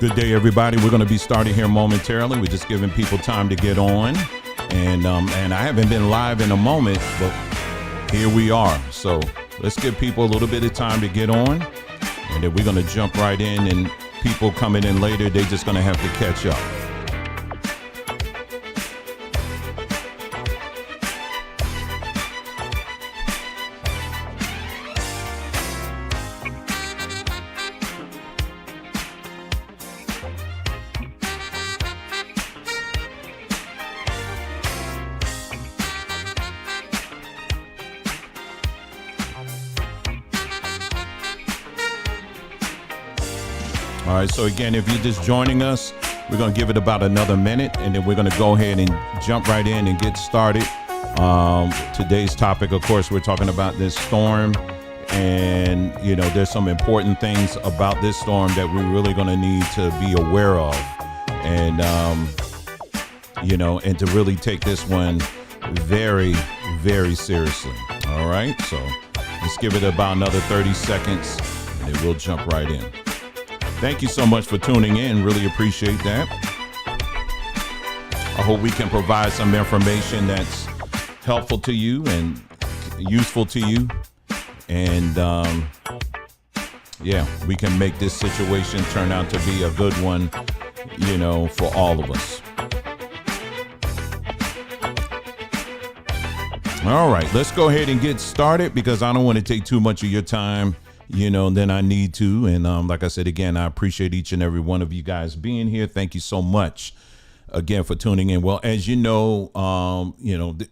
Good day, everybody. We're going to be starting here momentarily. We're just giving people time to get on. And I haven't been live in a moment, but here we are. So let's give people a little bit of time to get on. And then we're going to jump right in. And people coming in later, they're just going to have to catch up. All right, so again, if you're just joining us, we're going to give it about another minute, and then we're going to go ahead and jump right in and get started. Today's topic, of course, we're talking about this storm, and, you know, there's some important things about this storm that we're really going to need to be aware of, and, you know, and to really take this one very, very seriously. All right, so let's give it about another 30 seconds, and then we'll jump right in. Thank you so much for tuning in. Really appreciate that. I hope we can provide some information that's helpful to you and useful to you. And yeah, we can make this situation turn out to be a good one, you know, for all of us. All right, let's go ahead and get started because I don't want to take too much of your time, you know, than I need to. And like I said, again, I appreciate each and every one of you guys being here. Thank you so much again for tuning in. Well, as you know,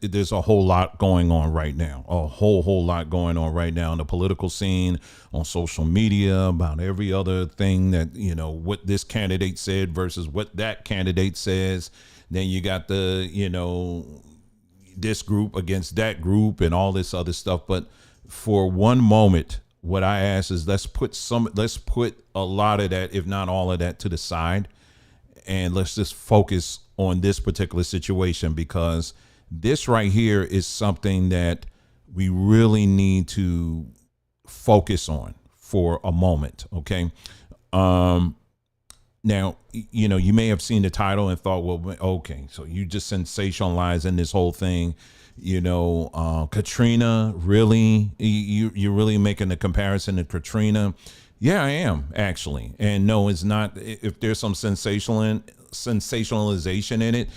there's a whole lot going on right now, a whole lot going on right now in the political scene, on social media, about every other thing that, you know, what this candidate said versus what that candidate says. Then you got the, you know, this group against that group and all this other stuff. But for one moment, what I ask is let's put a lot of that, if not all of that, to the side, and let's just focus on this particular situation, because this right here is something that we really need to focus on for a moment. Okay. Now, you know, you may have seen the title and thought, well, okay, so you just sensationalizing this whole thing. You know, Katrina, really? You're really making the comparison to Katrina? Yeah, I am, actually. And no, it's not. If there's some sensationalization in it,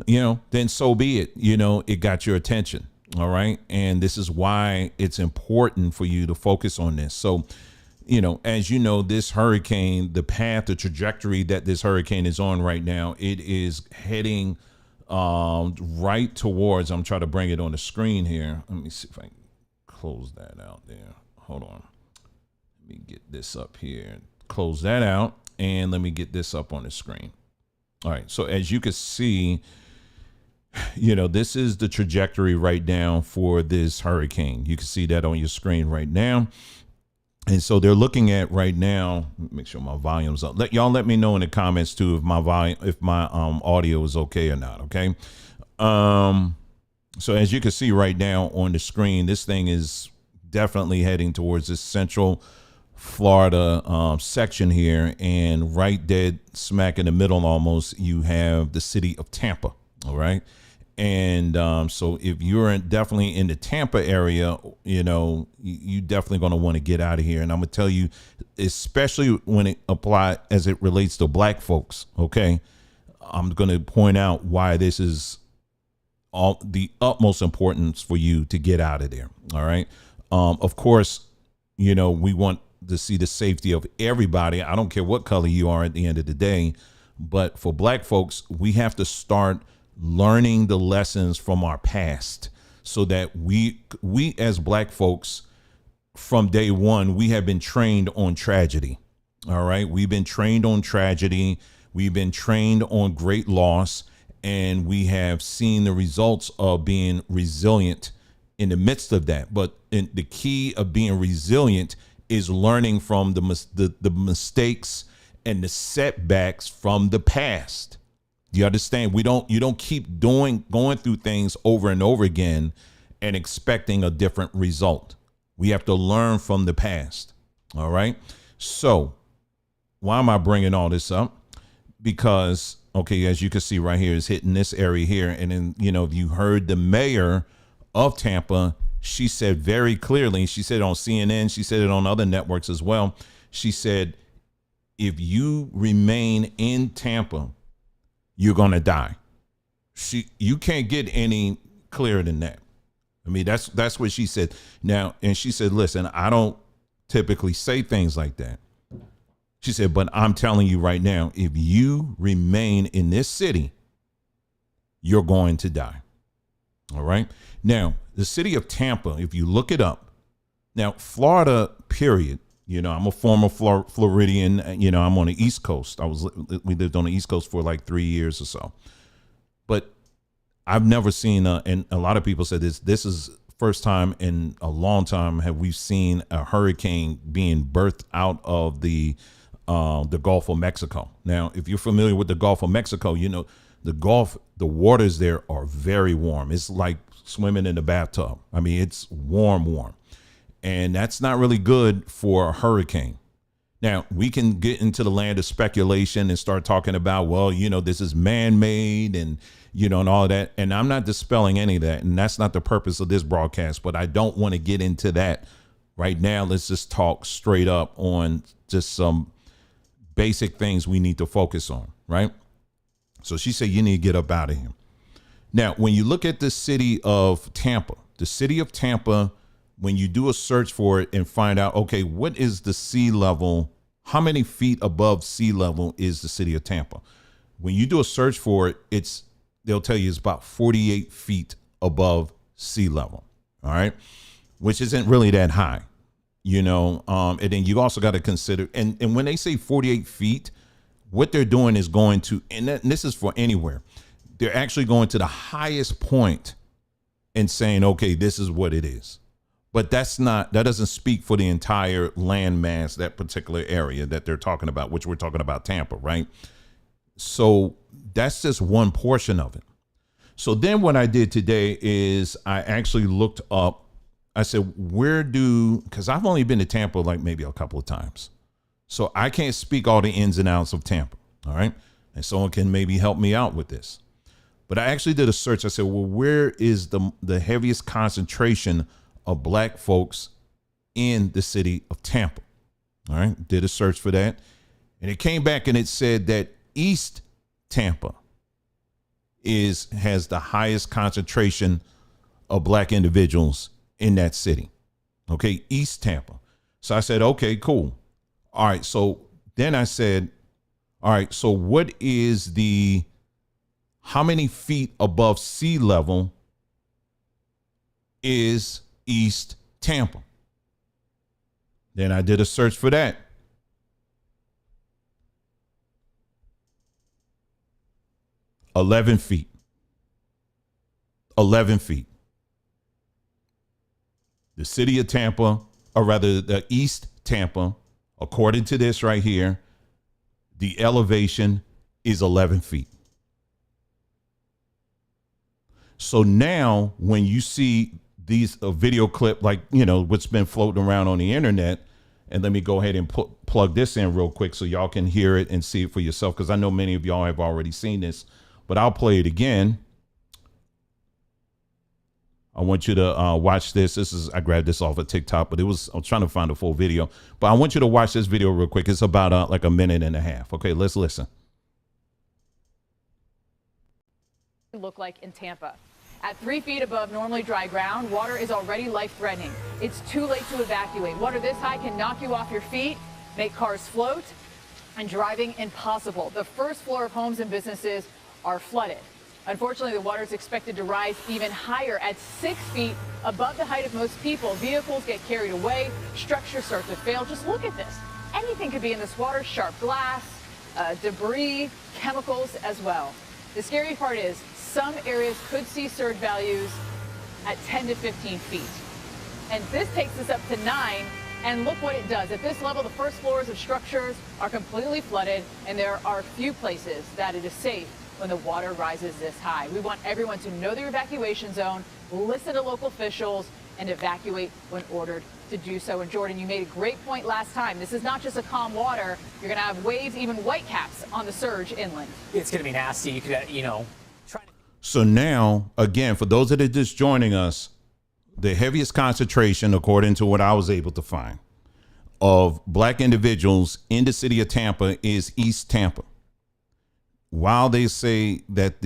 you know, then so be it. You know, it got your attention. All right. And this is why it's important for you to focus on this. So, you know, as you know, this hurricane, the path, the trajectory that this hurricane is on right now, it is heading right towards, I'm trying to bring it on the screen here. Let me see if I can close that out there. Hold on. Let me get this up here. Close that out. And let me get this up on the screen. All right. So as you can see, you know, this is the trajectory right now for this hurricane. You can see that on your screen right now. And so they're looking at right now, make sure my volume's up. Let me know in the comments too if my audio is okay or not. Okay. So as you can see right now on the screen, this thing is definitely heading towards this central Florida section here, and right dead smack in the middle almost, you have the city of Tampa. All right. And so if you're definitely in the Tampa area, you know, you definitely going to want to get out of here. And I'm going to tell you, especially when it applies as it relates to black folks. OK, I'm going to point out why this is all the utmost importance for you to get out of there. All right. Of course, you know, we want to see the safety of everybody. I don't care what color you are at the end of the day. But for black folks, we have to start learning the lessons from our past, so that we as black folks, from day one, we have been trained on tragedy. All right. We've been trained on tragedy. We've been trained on great loss, and we have seen the results of being resilient in the midst of that. But the key of being resilient is learning from the mistakes and the setbacks from the past. You understand? You don't keep going through things over and over again and expecting a different result. We have to learn from the past. All right. So why am I bringing all this up? because, okay, as you can see right here, is hitting this area here. And then, if you heard the mayor of Tampa, she said very clearly, she said it on CNN, she said it on other networks as well. She said, if you remain in Tampa, you're going to die. You can't get any clearer than that. I mean, that's what she said. Now, and she said, listen, I don't typically say things like that. She said, but I'm telling you right now, if you remain in this city, you're going to die. All right. Now, the city of Tampa, if you look it up, now, Florida, period. I'm a former Floridian. I'm on the East Coast. We lived on the East Coast for like 3 years or so. But I've never seen, and a lot of people said this is first time in a long time have we seen a hurricane being birthed out of the Gulf of Mexico. Now, if you're familiar with the Gulf of Mexico, the waters there are very warm. It's like swimming in the bathtub. I mean, it's warm. And that's not really good for a hurricane. Now, we can get into the land of speculation and start talking about, well, this is man-made and, and all of that. And I'm not dispelling any of that. And that's not the purpose of this broadcast. But I don't want to get into that right now. Let's just talk straight up on just some basic things we need to focus on, right? So she said, you need to get up out of here. Now, when you look at the city of Tampa, when you do a search for it and find out, okay, what is the sea level? How many feet above sea level is the city of Tampa? When you do a search for it, they'll tell you it's about 48 feet above sea level. All right. Which isn't really that high, and then you also got to consider, and when they say 48 feet, what they're doing is going to, and this is for anywhere, they're actually going to the highest point and saying, okay, this is what it is. But that doesn't speak for the entire land mass, that particular area that they're talking about, which we're talking about Tampa, right? So that's just one portion of it. So then what I did today is I actually looked up, I said, because I've only been to Tampa like maybe a couple of times. So I can't speak all the ins and outs of Tampa, all right? And someone can maybe help me out with this. But I actually did a search. I said, well, where is the heaviest concentration of black folks in the city of Tampa? All right. Did a search for that. And it came back and it said that East Tampa has the highest concentration of black individuals in that city. Okay. East Tampa. So I said, okay, cool. All right. So then I said, all right, so what is how many feet above sea level is East Tampa? Then I did a search for that. 11 feet. 11 feet. The city of Tampa, or rather the East Tampa, according to this right here, the elevation is 11 feet. So now when you see a video clip like, what's been floating around on the internet, and let me go ahead and plug this in real quick so y'all can hear it and see it for yourself, because I know many of y'all have already seen this, but I'll play it again. I want you to watch this. I grabbed this off of TikTok, but I was trying to find a full video, but I want you to watch this video real quick. It's about like a minute and a half. Okay, let's listen. Look like in Tampa. At 3 feet above normally dry ground, water is already life-threatening. It's too late to evacuate. Water this high can knock you off your feet, make cars float, and driving impossible. The first floor of homes and businesses are flooded. Unfortunately, the water is expected to rise even higher at 6 feet above the height of most people. Vehicles get carried away, structures start to fail. Just look at this. Anything could be in this water, sharp glass, debris, chemicals as well. The scary part is some areas could see surge values at 10 to 15 feet. And this takes us up to 9. And look what it does. At this level, the first floors of structures are completely flooded, and there are few places that it is safe when the water rises this high. We want everyone to know their evacuation zone, listen to local officials, and evacuate when ordered to do so. And Jordan, you made a great point last time. This is not just a calm water. You're going to have waves, even whitecaps on the surge inland. It's going to be nasty. You could, try to. So now, again, for those that are just joining us, the heaviest concentration, according to what I was able to find, of black individuals in the city of Tampa is East Tampa. While they say that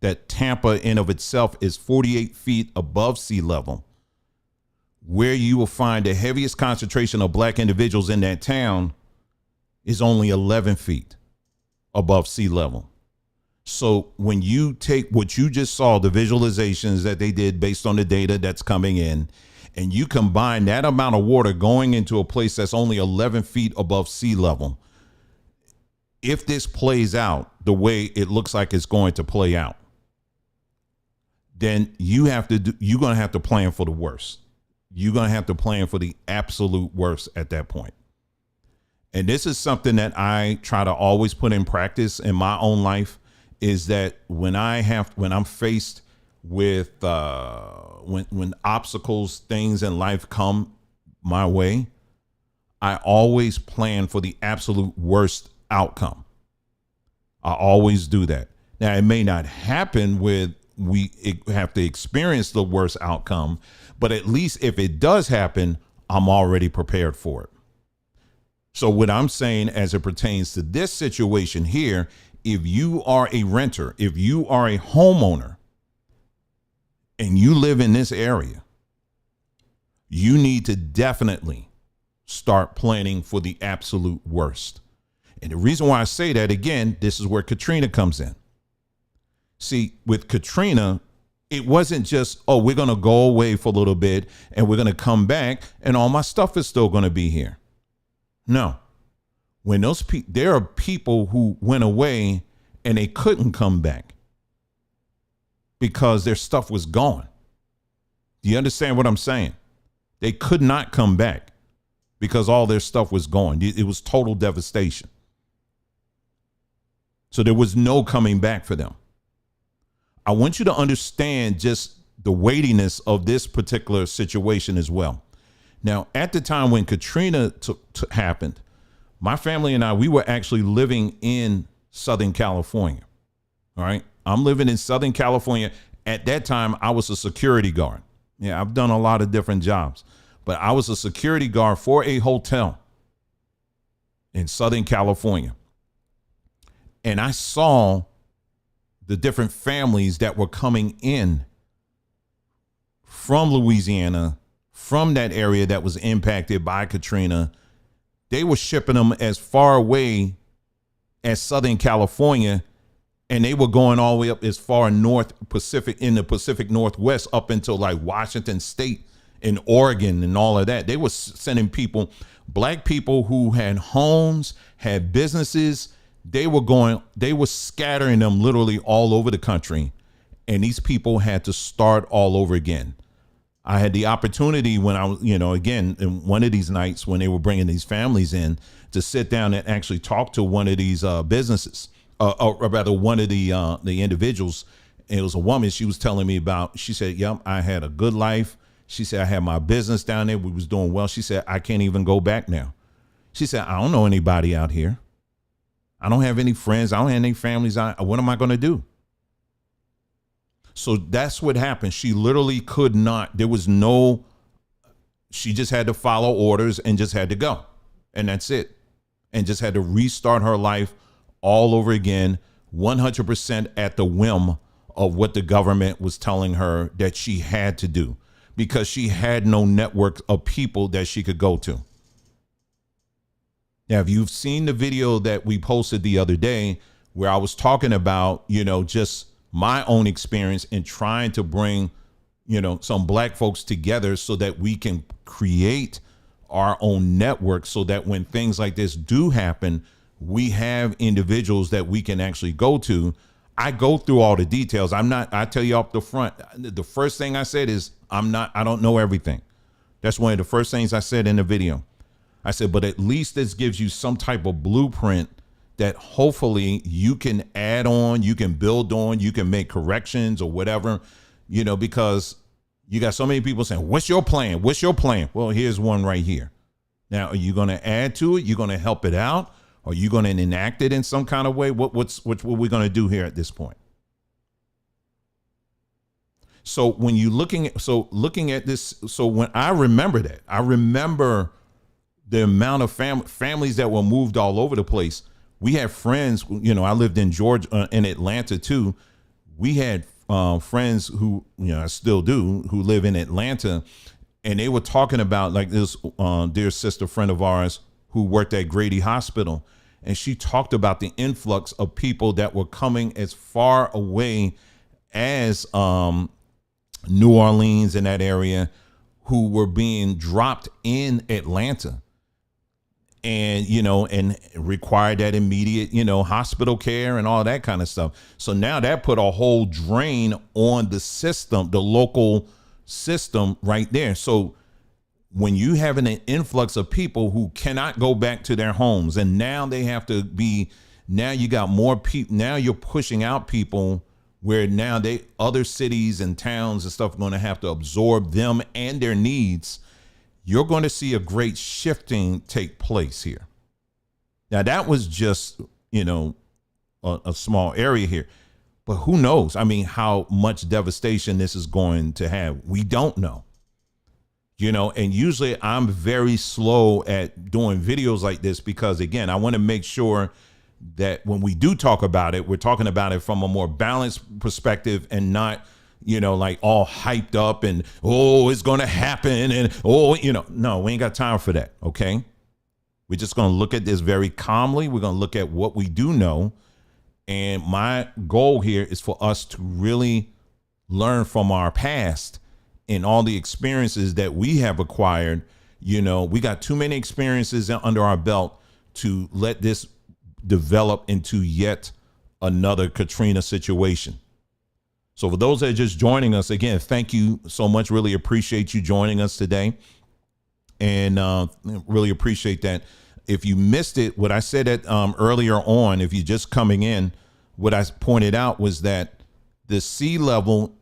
that Tampa in of itself is 48 feet above sea level, where you will find the heaviest concentration of black individuals in that town is only 11 feet above sea level. So when you take what you just saw, the visualizations that they did based on the data that's coming in, and you combine that amount of water going into a place that's only 11 feet above sea level, if this plays out the way it looks like it's going to play out, then you're going to have to plan for the worst. You're going to have to plan for the absolute worst at that point. And this is something that I try to always put in practice in my own life, is that when I'm faced with when obstacles, things in life come my way, I always plan for the absolute worst outcome. I always do that. Now, it may not happen with we have to experience the worst outcome, but at least if it does happen, I'm already prepared for it. So what I'm saying as it pertains to this situation here, if you are a renter, if you are a homeowner and you live in this area, you need to definitely start planning for the absolute worst. And the reason why I say that, again, this is where Katrina comes in. See, with Katrina, it wasn't just, oh, we're going to go away for a little bit and we're going to come back and all my stuff is still going to be here. No. When there are people who went away and they couldn't come back because their stuff was gone. Do you understand what I'm saying? They could not come back because all their stuff was gone. It was total devastation. So there was no coming back for them. I want you to understand just the weightiness of this particular situation as well. Now, at the time when Katrina happened, my family and I, we were actually living in Southern California. All right. I'm living in Southern California. At that time, I was a security guard. Yeah, I've done a lot of different jobs, but I was a security guard for a hotel in Southern California. And I saw the different families that were coming in from Louisiana, from that area that was impacted by Katrina. They were shipping them as far away as Southern California, and they were going all the way up as far north Pacific, in the Pacific Northwest, up until like Washington State and Oregon and all of that. They were sending people, black people who had homes, had businesses. They were scattering them literally all over the country. And these people had to start all over again. I had the opportunity when I was, again, in one of these nights when they were bringing these families in, to sit down and actually talk to one of these businesses, or rather one of the individuals. And it was a woman. She was telling me about, she said, yep, I had a good life. She said, I had my business down there. We was doing well. She said, I can't even go back now. She said, I don't know anybody out here. I don't have any friends. I don't have any families. What am I going to do? So that's what happened. She literally could not. She just had to follow orders and just had to go. And that's it. And just had to restart her life all over again, 100% at the whim of what the government was telling her that she had to do, because she had no network of people that she could go to. Now, if you've seen the video that we posted the other day where I was talking about, just my own experience in trying to bring, some black folks together so that we can create our own network, so that when things like this do happen, we have individuals that we can actually go to. I go through all the details. I tell you up the front, the first thing I said is I don't know everything. That's one of the first things I said in the video. I said, but at least this gives you some type of blueprint that hopefully you can add on, you can build on, you can make corrections or whatever, because, You got so many people saying, what's your plan? What's your plan? Well, here's one right here. Now, are you going to add to it? You're going to help it out? Are you going to enact it in some kind of way? What we going to do here at this point? So when you looking at this, so when I remember that, I remember the amount of families that were moved all over the place. We had friends, I lived in Georgia, in Atlanta too. We had friends who, I still do, who live in Atlanta, and they were talking about, like, this dear sister friend of ours who worked at Grady Hospital, and she talked about the influx of people that were coming as far away as New Orleans and that area, who were being dropped in Atlanta, and and required that immediate hospital care and all that kind of stuff. So now that put a whole drain on the system, the local system right there. So when you have an influx of people who cannot go back to their homes, and now they have to be, now you got more people, now you're pushing out people where now other cities and towns and stuff are going to have to absorb them and their needs. You're going to see a great shifting take place here. Now, that was just, a small area here, but who knows? I mean, how much devastation this is going to have. We don't know, and usually I'm very slow at doing videos like this because, again, I want to make sure that when we do talk about it, we're talking about it from a more balanced perspective and not, like all hyped up and, oh, it's going to happen. And, no, we ain't got time for that. Okay. We're just going to look at this very calmly. We're going to look at what we do know. And my goal here is for us to really learn from our past and all the experiences that we have acquired. We got too many experiences under our belt to let this develop into yet another Katrina situation. So for those that are just joining us, again, thank you so much. Really appreciate you joining us today. And really appreciate that. If you missed it, what I said earlier on, if you're just coming in, what I pointed out was that the sea level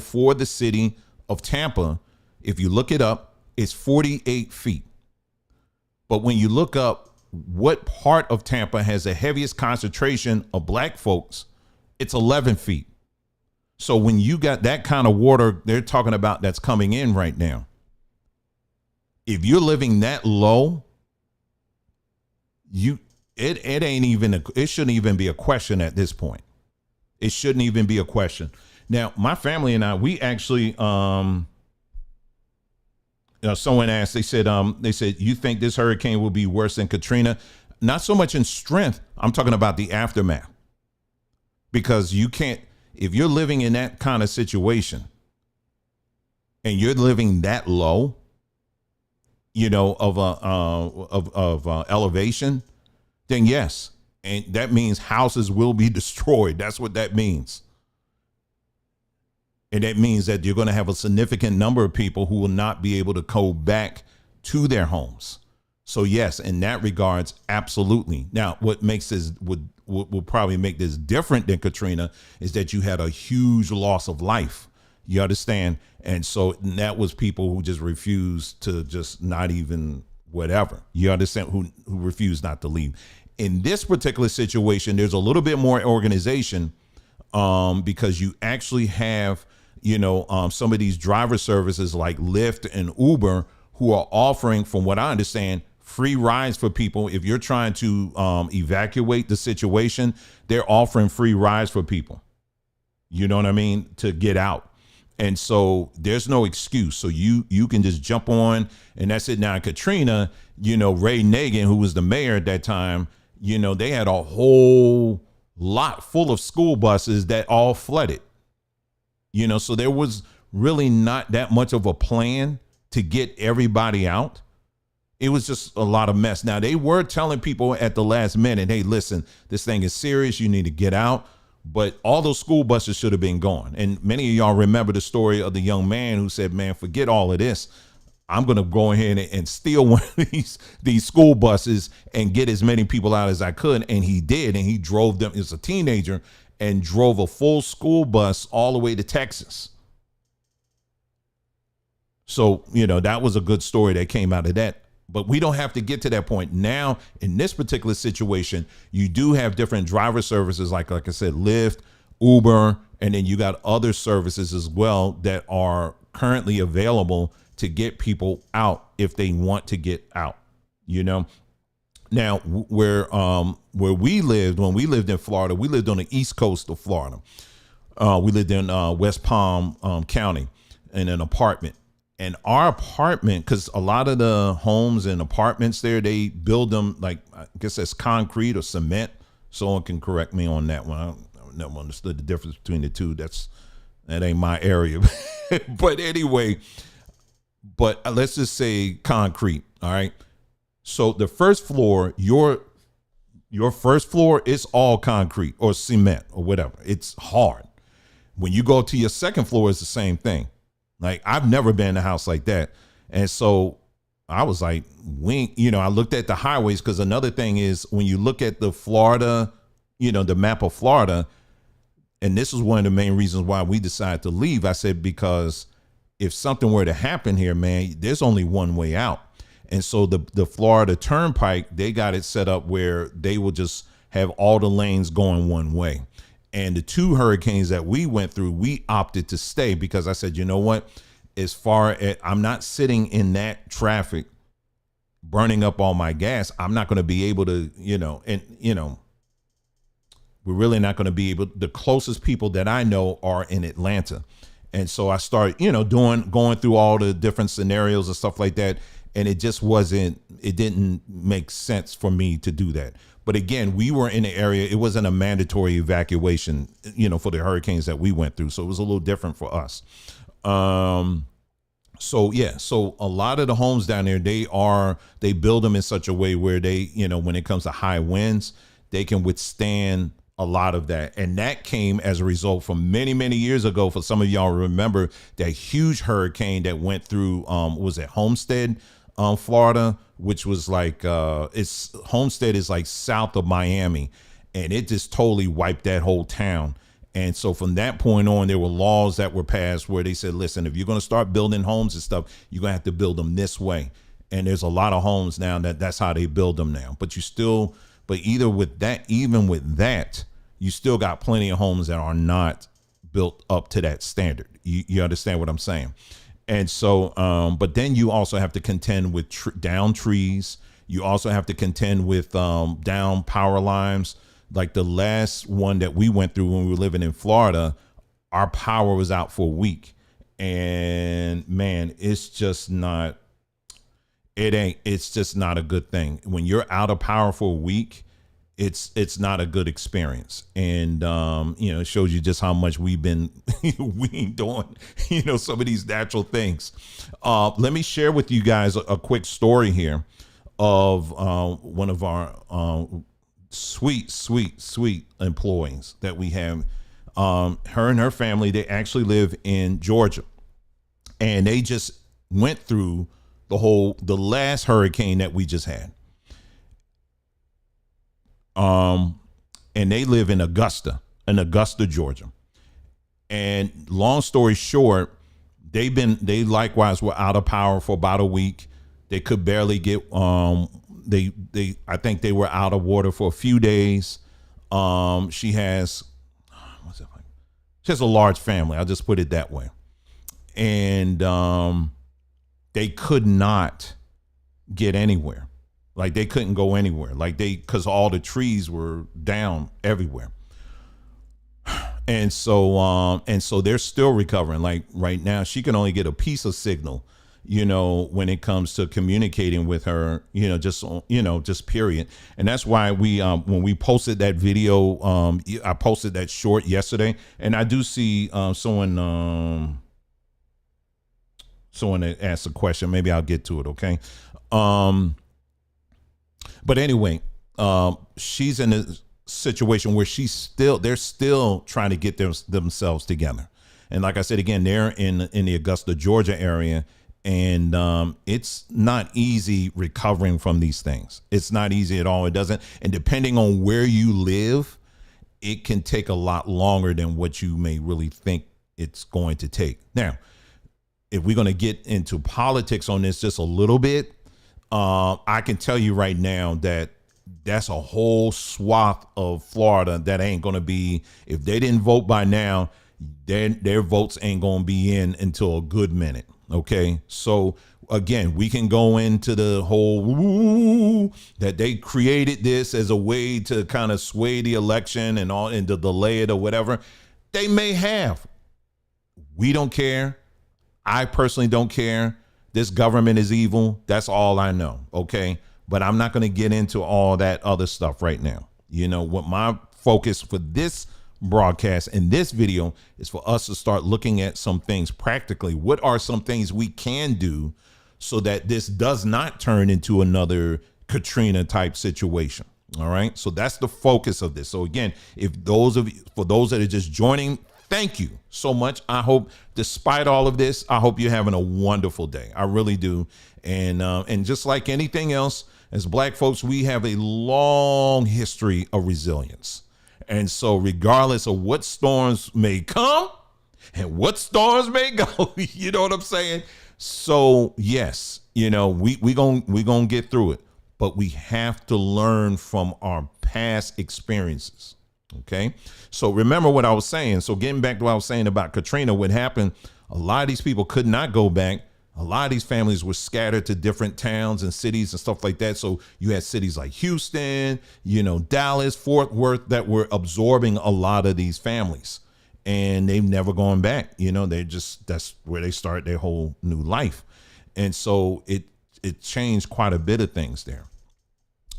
for the city of Tampa, if you look it up, is 48 feet. But when you look up what part of Tampa has the heaviest concentration of black folks, it's 11 feet. So when you got that kind of water they're talking about that's coming in right now, if you're living that low, it shouldn't even be a question at this point. It shouldn't even be a question. Now, my family and I, we actually, someone asked, they said, you think this hurricane will be worse than Katrina? Not so much in strength. I'm talking about the aftermath. Because you can't, if you're living in that kind of situation and you're living that low, of elevation, then yes. And that means houses will be destroyed. That's what that means. And that means that you're going to have a significant number of people who will not be able to go back to their homes. So yes, in that regards, absolutely. Now, what makes this will probably make this different than Katrina is that you had a huge loss of life. You understand? And so that was people who just refused to just not even whatever. You understand? Who refused not to leave. In this particular situation, there's a little bit more organization because you actually have, some of these driver services like Lyft and Uber who are offering, from what I understand, free rides for people. If you're trying to evacuate the situation, they're offering free rides for people. You know what I mean? To get out. And so there's no excuse. So you can just jump on and that's it. Now, Katrina, Ray Nagin, who was the mayor at that time, they had a whole lot full of school buses that all flooded. So there was really not that much of a plan to get everybody out. It was just a lot of mess. Now, they were telling people at the last minute, hey, listen, this thing is serious. You need to get out. But all those school buses should have been gone. And many of y'all remember the story of the young man who said, man, forget all of this. I'm going to go ahead and steal one of these school buses and get as many people out as I could. And he did. And he drove them as a teenager. and drove a full school bus all the way to Texas. So, that was a good story that came out of that. But we don't have to get to that point. Now, in this particular situation, you do have different driver services, like I said, Lyft, Uber, and then you got other services as well that are currently available to get people out if they want to get out. Now, where we lived, when we lived in Florida, we lived on the East Coast of Florida. We lived in West Palm County in an apartment. And our apartment, because a lot of the homes and apartments there, they build them like, I guess that's concrete or cement. Someone can correct me on that one. I never understood the difference between the two. That ain't my area. But anyway, let's just say concrete. All right. So the first floor, your first floor is all concrete or cement or whatever. It's hard. When you go to your second floor, it's the same thing. Like, I've never been in a house like that. And so I was like, I looked at the highways, because another thing is when you look at the Florida, the map of Florida, and this is one of the main reasons why we decided to leave. I said, because if something were to happen here, man, there's only one way out. And so the Florida Turnpike, they got it set up where they will just have all the lanes going one way. And the two hurricanes that we went through, we opted to stay, because I said, you know what, as far as I'm not sitting in that traffic, burning up all my gas, I'm not going to be able to, we're really not going to be able, the closest people that I know are in Atlanta. And so I started, going through all the different scenarios and stuff like that. And it just it didn't make sense for me to do that. But again, we were in the area. It wasn't a mandatory evacuation, for the hurricanes that we went through. So it was a little different for us. So a lot of the homes down there, they build them in such a way where they, when it comes to high winds, they can withstand a lot of that. And that came as a result from many, many years ago. For some of y'all remember that huge hurricane that went through, was it Homestead, Florida, which was like, Homestead is like south of Miami, and it just totally wiped that whole town. And so from that point on, there were laws that were passed where they said, listen, if you're going to start building homes and stuff, you're going to have to build them this way. And there's a lot of homes now that's how they build them now. But even with that, you still got plenty of homes that are not built up to that standard. You understand what I'm saying? And so, but then you also have to contend with down trees. You also have to contend with down power lines. Like the last one that we went through when we were living in Florida, our power was out for a week. And man, it's just not a good thing. When you're out of power for a week, it's not a good experience. And, it shows you just how much we've been weaned on, some of these natural things. Let me share with you guys a quick story here of one of our sweet employees that we have. Her and her family, they actually live in Georgia, and they just went through the last hurricane that we just had. And they live in Augusta, Georgia. And long story short, they likewise were out of power for about a week. They could barely get, I think they were out of water for a few days. She has a large family. I'll just put it that way. And, they could not get anywhere. Like they couldn't go anywhere, because all the trees were down everywhere. And so they're still recovering. Like right now, she can only get a piece of signal, when it comes to communicating with her, just period. And that's why when we posted that video, I posted that short yesterday, and I do see someone that asked a question. Maybe I'll get to it. Okay. But anyway, she's in a situation where they're still trying to get themselves together. And like I said, again, they're in the Augusta, Georgia area. And it's not easy recovering from these things. It's not easy at all. It doesn't. And depending on where you live, it can take a lot longer than what you may really think it's going to take. Now, if we're going to get into politics on this just a little bit, I can tell you right now that that's a whole swath of Florida that ain't going to be, if they didn't vote by now, their votes ain't going to be in until a good minute. Okay. So again, we can go into the whole that they created this as a way to kind of sway the election and all and to delay it or whatever. They may have. We don't care. I personally don't care. This government is evil. That's all I know. Okay. But I'm not going to get into all that other stuff right now. You know, what my focus for this broadcast and this video is for us to start looking at some things practically. What are some things we can do so that this does not turn into another Katrina type situation? All right. So that's the focus of this. So again, for those that are just joining, thank you so much. I hope despite all of this, I hope you're having a wonderful day. I really do. And just like anything else, as Black folks, we have a long history of resilience. And so regardless of what storms may come and what storms may go, you know what I'm saying? So yes, you know, we gonna get through it, but we have to learn from our past experiences. Okay. So remember what I was saying. So getting back to what I was saying about Katrina, what happened, a lot of these people could not go back. A lot of these families were scattered to different towns and cities and stuff like that. So you had cities like Houston, you know, Dallas, Fort Worth that were absorbing a lot of these families, and they've never gone back. You know, that's where they start their whole new life. And so it changed quite a bit of things there.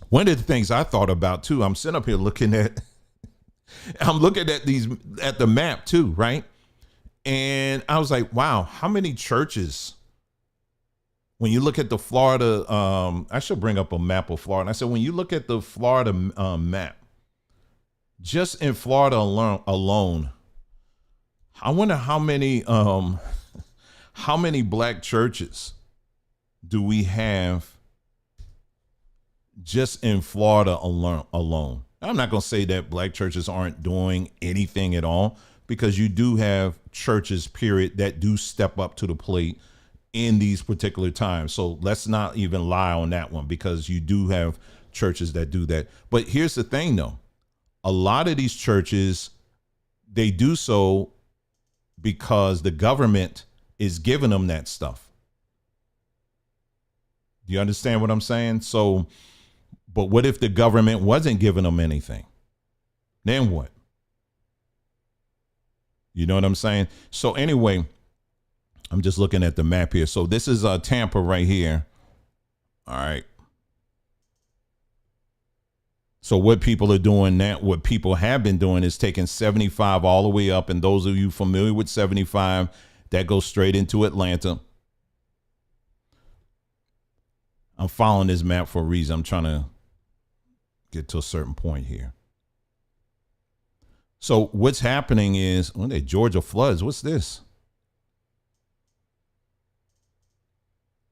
One of the things I thought about too, I'm sitting up here looking at the map too, right? And I was like, wow, how many churches? When you look at the Florida, I should bring up a map of Florida. I said, when you look at the Florida map, just in Florida alone, I wonder how many Black churches do we have just in Florida alone? I'm not going to say that Black churches aren't doing anything at all, because you do have churches, period, that do step up to the plate in these particular times. So let's not even lie on that one, because you do have churches that do that. But here's the thing though. A lot of these churches, they do so because the government is giving them that stuff. Do you understand what I'm saying? So, but what if the government wasn't giving them anything? Then what? You know what I'm saying? So anyway, I'm just looking at the map here. So this is Tampa right here. All right. So what people are doing now, what people have been doing is taking 75 all the way up. And those of you familiar with 75, that goes straight into Atlanta. I'm following this map for a reason. I'm trying to get to a certain point here. So what's happening is, well, they Georgia floods. What's this?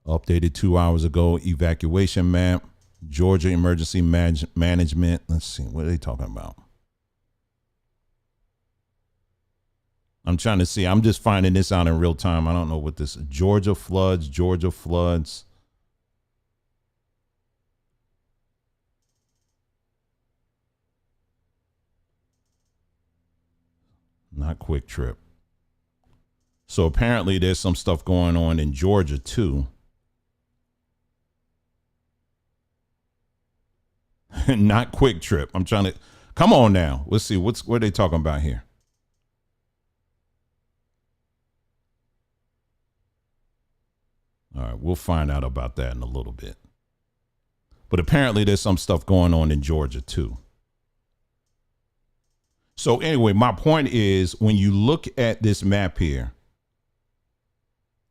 Updated 2 hours ago, evacuation map, Georgia emergency management. Let's see, what are they talking about? I'm trying to see. I'm just finding this out in real time. I don't know what this is. Georgia floods. Not Quick Trip. So apparently there's some stuff going on in Georgia too. Not Quick Trip. I'm trying to, come on now. Let's see what are they talking about here. All right, we'll find out about that in a little bit. But apparently there's some stuff going on in Georgia too. So anyway, my point is, when you look at this map here,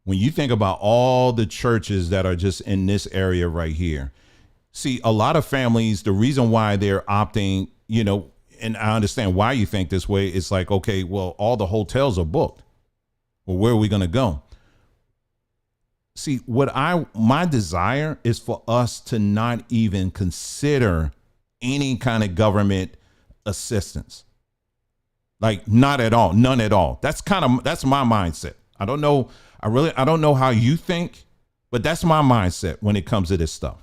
when you think about all the churches that are just in this area right here, see, a lot of families, the reason why they're opting, you know, and I understand why you think this way. It's like, okay, well, all the hotels are booked. Well, where are we going to go? See, my desire is for us to not even consider any kind of government assistance. Like not at all, none at all. That's my mindset. I don't know. I don't know how you think, but that's my mindset when it comes to this stuff.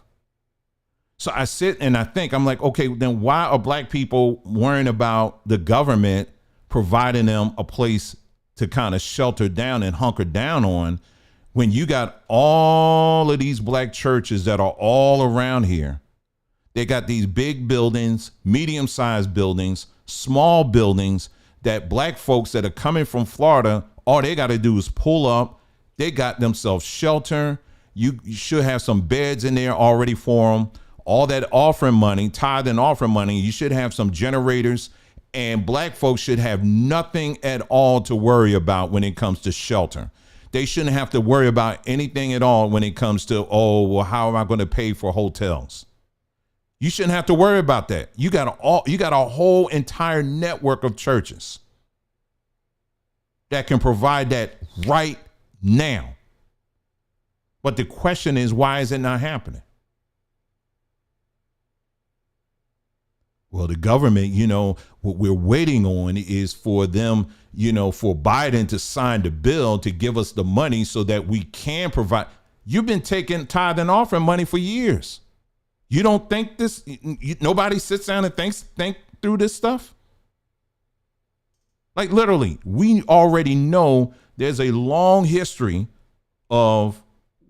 So I sit and I think, I'm like, okay, then why are black people worrying about the government providing them a place to kind of shelter down and hunker down on when you got all of these black churches that are all around here? They got these big buildings, medium-sized buildings, small buildings that black folks that are coming from Florida, all they got to do is pull up. They got themselves shelter. You should have some beds in there already for them. All that offering money, tithe and offering money, you should have some generators, and black folks should have nothing at all to worry about when it comes to shelter. They shouldn't have to worry about anything at all when it comes to, oh, well, how am I going to pay for hotels? You shouldn't have to worry about that. You got a whole entire network of churches that can provide that right now. But the question is, why is it not happening? Well, the government, what we're waiting on is for them, for Biden to sign the bill to give us the money so that we can provide. You've been taking tithe and offering money for years. You don't think this, nobody sits down and think through this stuff? Like literally, we already know there's a long history of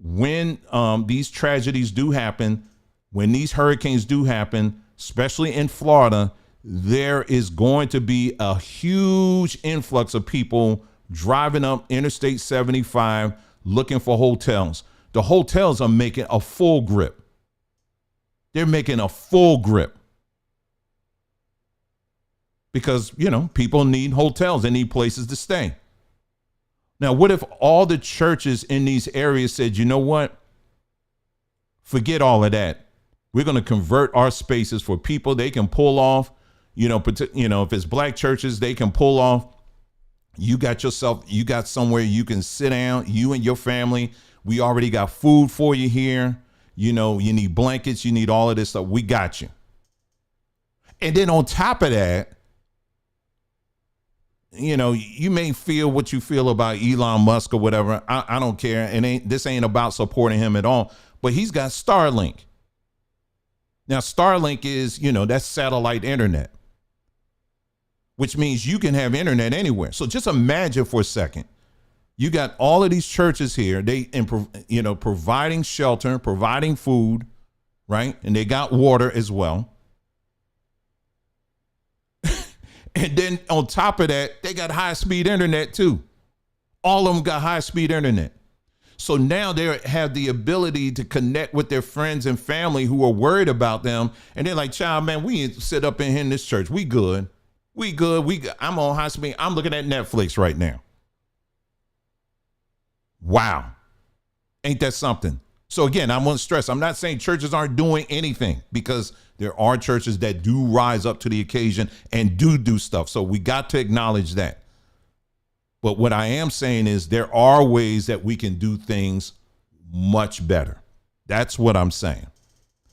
when these tragedies do happen, when these hurricanes do happen, especially in Florida, there is going to be a huge influx of people driving up Interstate 75 looking for hotels. The hotels are making a full grip. They're making a full grip because, people need hotels. They need places to stay. Now, what if all the churches in these areas said, you know what? Forget all of that. We're going to convert our spaces for people. They can pull off, if it's black churches, they can pull off. You got somewhere you can sit down, you and your family. We already got food for you here. You need blankets. You need all of this stuff. We got you. And then on top of that, you may feel what you feel about Elon Musk or whatever. I don't care. This ain't about supporting him at all. But he's got Starlink. Now, Starlink is, that's satellite internet, which means you can have internet anywhere. So just imagine for a second. You got all of these churches here, providing shelter, providing food, right? And they got water as well. And then on top of that, they got high-speed internet too. All of them got high-speed internet. So now they have the ability to connect with their friends and family who are worried about them. And they're like, child, man, we ain't sit up in here in this church. We good. I'm on high speed. I'm looking at Netflix right now. Wow. Ain't that something? So again, I want to stress, I'm not saying churches aren't doing anything, because there are churches that do rise up to the occasion and do stuff. So we got to acknowledge that. But what I am saying is there are ways that we can do things much better. That's what I'm saying.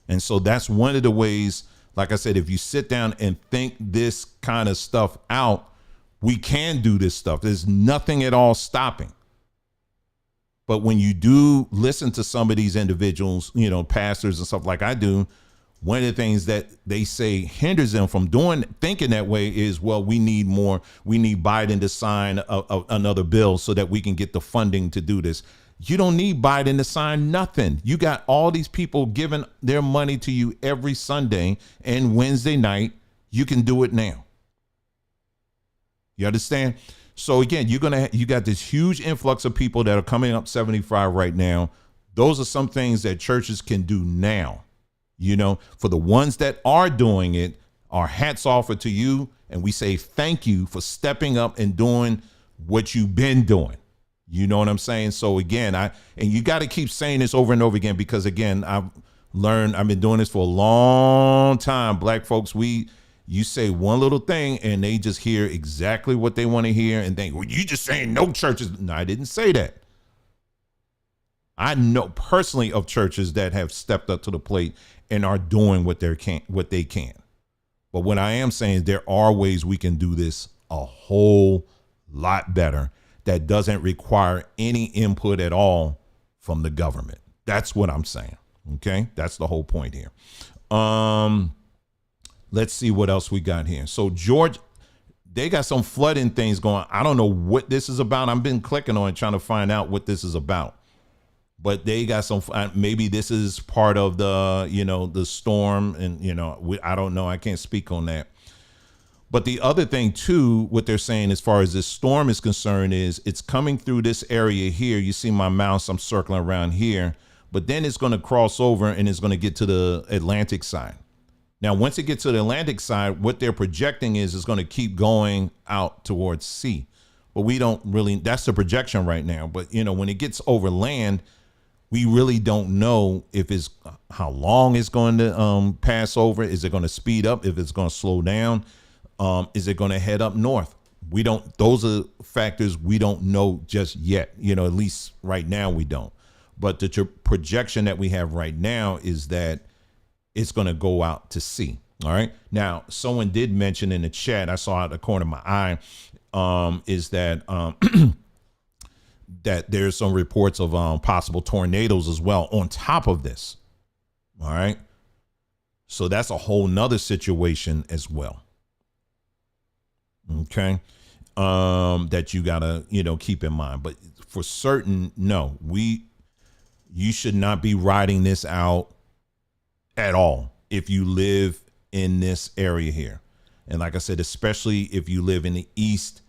And so that's one of the ways, like I said, if you sit down and think this kind of stuff out, we can do this stuff. There's nothing at all stopping. But when you do listen to some of these individuals, pastors and stuff like I do, one of the things that they say hinders them from thinking that way is, well, we need more. We need Biden to sign another bill so that we can get the funding to do this. You don't need Biden to sign nothing. You got all these people giving their money to you every Sunday and Wednesday night. You can do it now. You understand? So again, you got this huge influx of people that are coming up 75 right now. Those are some things that churches can do now. For the ones that are doing it, our hats off to you. And we say thank you for stepping up and doing what you've been doing. You know what I'm saying? So again, and you got to keep saying this over and over again, because again, I've been doing this for a long time. Black folks, you say one little thing and they just hear exactly what they want to hear and think, well, you just saying no churches. No, I didn't say that. I know personally of churches that have stepped up to the plate and are doing what they can. But what I am saying is there are ways we can do this a whole lot better that doesn't require any input at all from the government. That's what I'm saying. Okay, that's the whole point here. Let's see what else we got here. So George, they got some flooding things going. I don't know what this is about. I've been clicking on it trying to find out what this is about. But they got some, maybe this is part of the, the storm, and, I don't know. I can't speak on that. But the other thing too, what they're saying as far as this storm is concerned is it's coming through this area here. You see my mouse, I'm circling around here, but then it's going to cross over and it's going to get to the Atlantic side. Now, once it gets to the Atlantic side, what they're projecting is it's going to keep going out towards sea. But we don't really, that's the projection right now. But, when it gets over land, we really don't know if it's how long it's going to pass over. Is it going to speed up? If it's going to slow down? Is it going to head up north? We don't, those are factors we don't know just yet. At least right now we don't. But the projection that we have right now is that it's going to go out to sea. All right. Now, someone did mention in the chat, I saw out the corner of my eye, is that that there's some reports of possible tornadoes as well on top of this. All right. So that's a whole nother situation as well. Okay. That you gotta, keep in mind. But for certain, no, you should not be riding this out at all if you live in this area here. And like I said, especially if you live in the East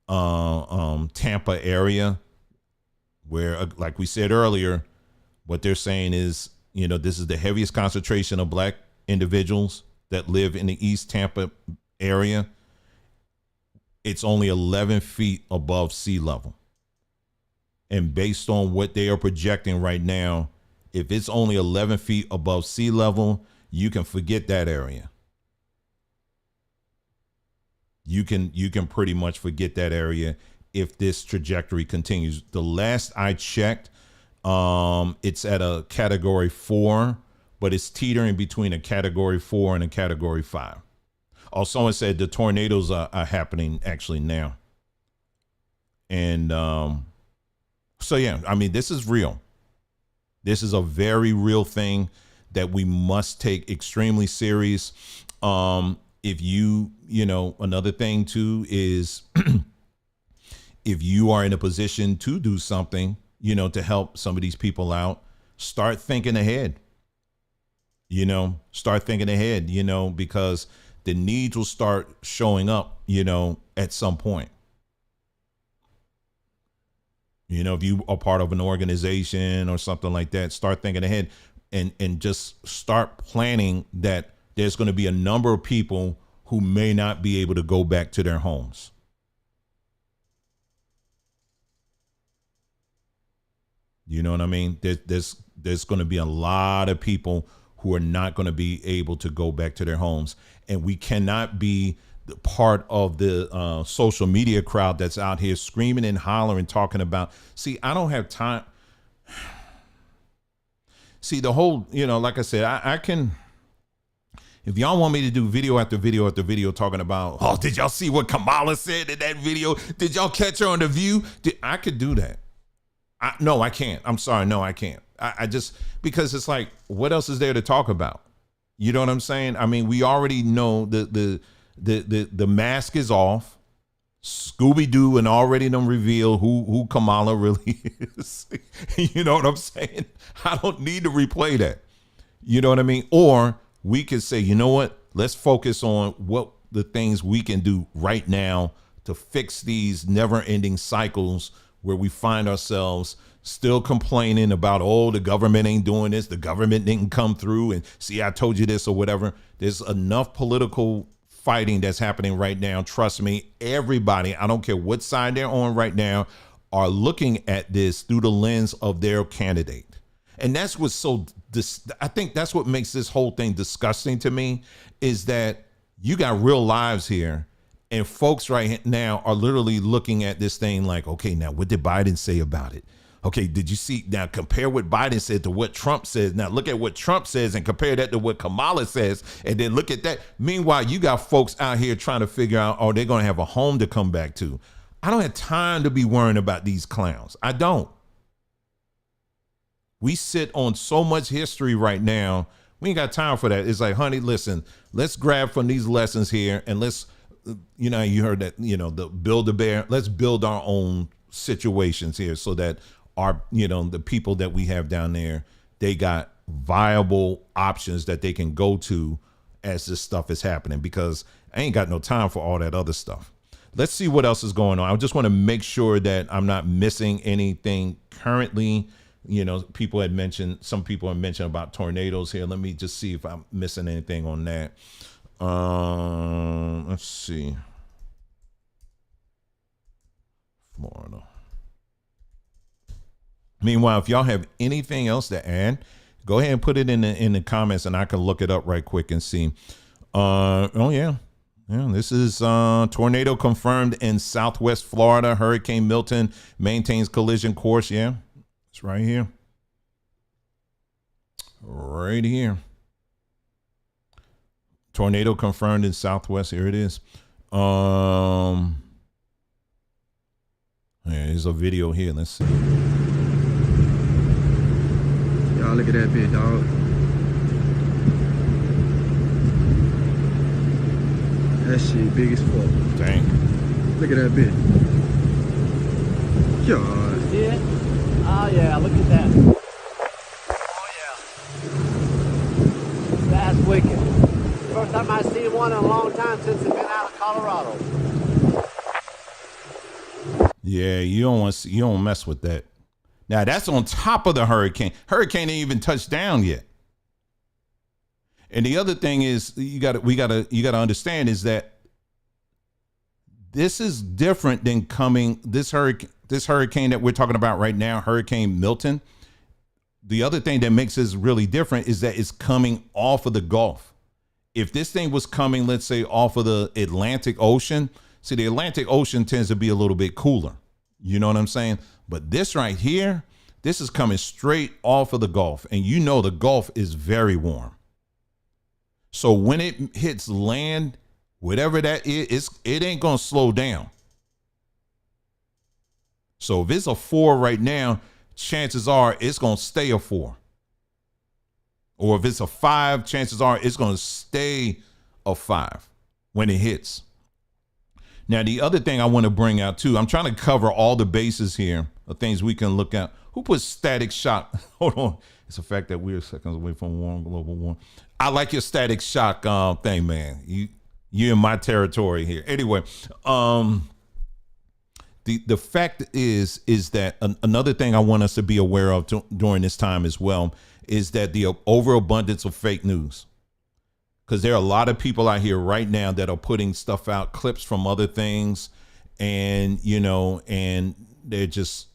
Tampa area, where, like we said earlier, what they're saying is, this is the heaviest concentration of black individuals that live in the East Tampa area. It's only 11 feet above sea level. And based on what they are projecting right now, if it's only 11 feet above sea level, you can forget that area. You can pretty much forget that area if this trajectory continues. The last I checked, it's at a category 4, but it's teetering between a category 4 and a category 5. Oh, someone said the tornadoes are happening actually now. And so, yeah, I mean, this is real. This is a very real thing that we must take extremely serious. If another thing too is if you are in a position to do something, to help some of these people out, start thinking ahead. Start thinking ahead, because the needs will start showing up, at some point. If you are part of an organization or something like that, start thinking ahead and just start planning that there's going to be a number of people who may not be able to go back to their homes. You know what I mean? There's going to be a lot of people who are not going to be able to go back to their homes. And we cannot be the part of the social media crowd that's out here screaming and hollering, talking about, see, I don't have time. See, the whole, like I said, I can, if y'all want me to do video after video after video talking about, oh, did y'all see what Kamala said in that video? Did y'all catch her on The View? I could do that. No, I can't. I'm sorry. No, I can't. I just, because it's like, what else is there to talk about? You know what I'm saying? I mean, we already know the mask is off. Scooby-Doo and already done reveal who Kamala really is. You know what I'm saying? I don't need to replay that. You know what I mean? Or we could say, you know what? Let's focus on what the things we can do right now to fix these never-ending cycles where we find ourselves still complaining about, oh, the government ain't doing this, the government didn't come through, and see, I told you this or whatever. There's enough political fighting that's happening right now. Trust me, everybody, I don't care what side they're on right now, are looking at this through the lens of their candidate. And that's what's so, I think that's what makes this whole thing disgusting to me, is that you got real lives here. And folks right now are literally looking at this thing like, okay, now what did Biden say about it? Okay, did you see? Now compare what Biden said to what Trump says. Now look at what Trump says and compare that to what Kamala says, and then look at that. Meanwhile, you got folks out here trying to figure out, oh, they're going to have a home to come back to. I don't have time to be worrying about these clowns. I don't. We sit on so much history right now. We ain't got time for that. It's like, honey, listen, let's grab from these lessons here and let's, you heard that, the build a bear. Let's build our own situations here so that our, the people that we have down there, they got viable options that they can go to as this stuff is happening, because I ain't got no time for all that other stuff. Let's see what else is going on. I just want to make sure that I'm not missing anything currently. Some people have mentioned about tornadoes here. Let me just see if I'm missing anything on that. Let's see. Florida. Meanwhile, if y'all have anything else to add, go ahead and put it in the comments, and I can look it up right quick and see. This is tornado confirmed in Southwest Florida. Hurricane Milton maintains collision course. Yeah, it's right here. Right here. Tornado confirmed in Southwest. Here it is. There's a video here. Let's see. Y'all look at that bit, dog. That shit big as fuck. Dang. Look at that bit. God. See it? Oh yeah, look at that. Oh yeah. That's wicked. First time I've seen one in a long time since it's been out of Colorado. Yeah, you don't mess with that. Now that's on top of the hurricane. Hurricane ain't even touched down yet. And the other thing is, you got to understand is that this is different than this hurricane that we're talking about right now, Hurricane Milton. The other thing that makes this really different is that it's coming off of the Gulf. If this thing was coming, let's say, off of the Atlantic Ocean, see, the Atlantic Ocean tends to be a little bit cooler. You know what I'm saying? But this right here, this is coming straight off of the Gulf. And the Gulf is very warm. So when it hits land, whatever that is, it ain't going to slow down. So if it's a 4 right now, chances are it's going to stay a 4. Or if it's a 5, chances are it's going to stay a 5 when it hits. Now, the other thing I want to bring out too, I'm trying to cover all the bases here of things we can look at. Who put static shock? Hold on. It's the fact that we're seconds away from warm global warming. I like your static shock thing, man. You in my territory here. Anyway, the fact is that another thing I want us to be aware of during this time as well is that the overabundance of fake news. Because there are a lot of people out here right now that are putting stuff out, clips from other things, and and they're just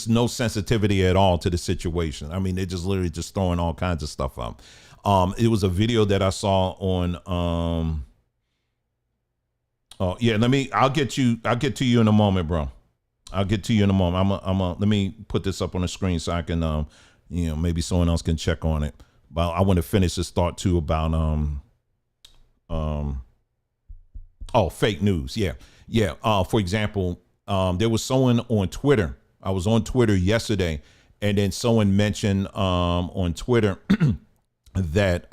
no sensitivity at all to the situation. I mean, they're just literally just throwing all kinds of stuff up. It was a video that I saw on I'll get to you in a moment, bro. I'll get to you in a moment. Let me put this up on the screen so I can maybe someone else can check on it. But I want to finish this thought too about fake news. Yeah. For example, there was someone on Twitter. I was on Twitter yesterday, and then someone mentioned on Twitter that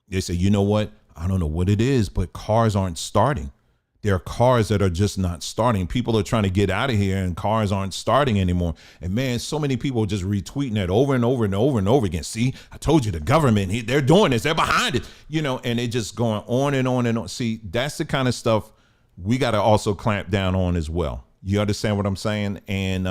they said, you know what? I don't know what it is, but cars aren't starting. There are cars that are just not starting. People are trying to get out of here and cars aren't starting anymore. And man, so many people are just retweeting that over and over and over and over again. See, I told you, the government, they're doing this. They're behind it, and they're just going on and on and on. See, that's the kind of stuff we got to also clamp down on as well. You understand what I'm saying? And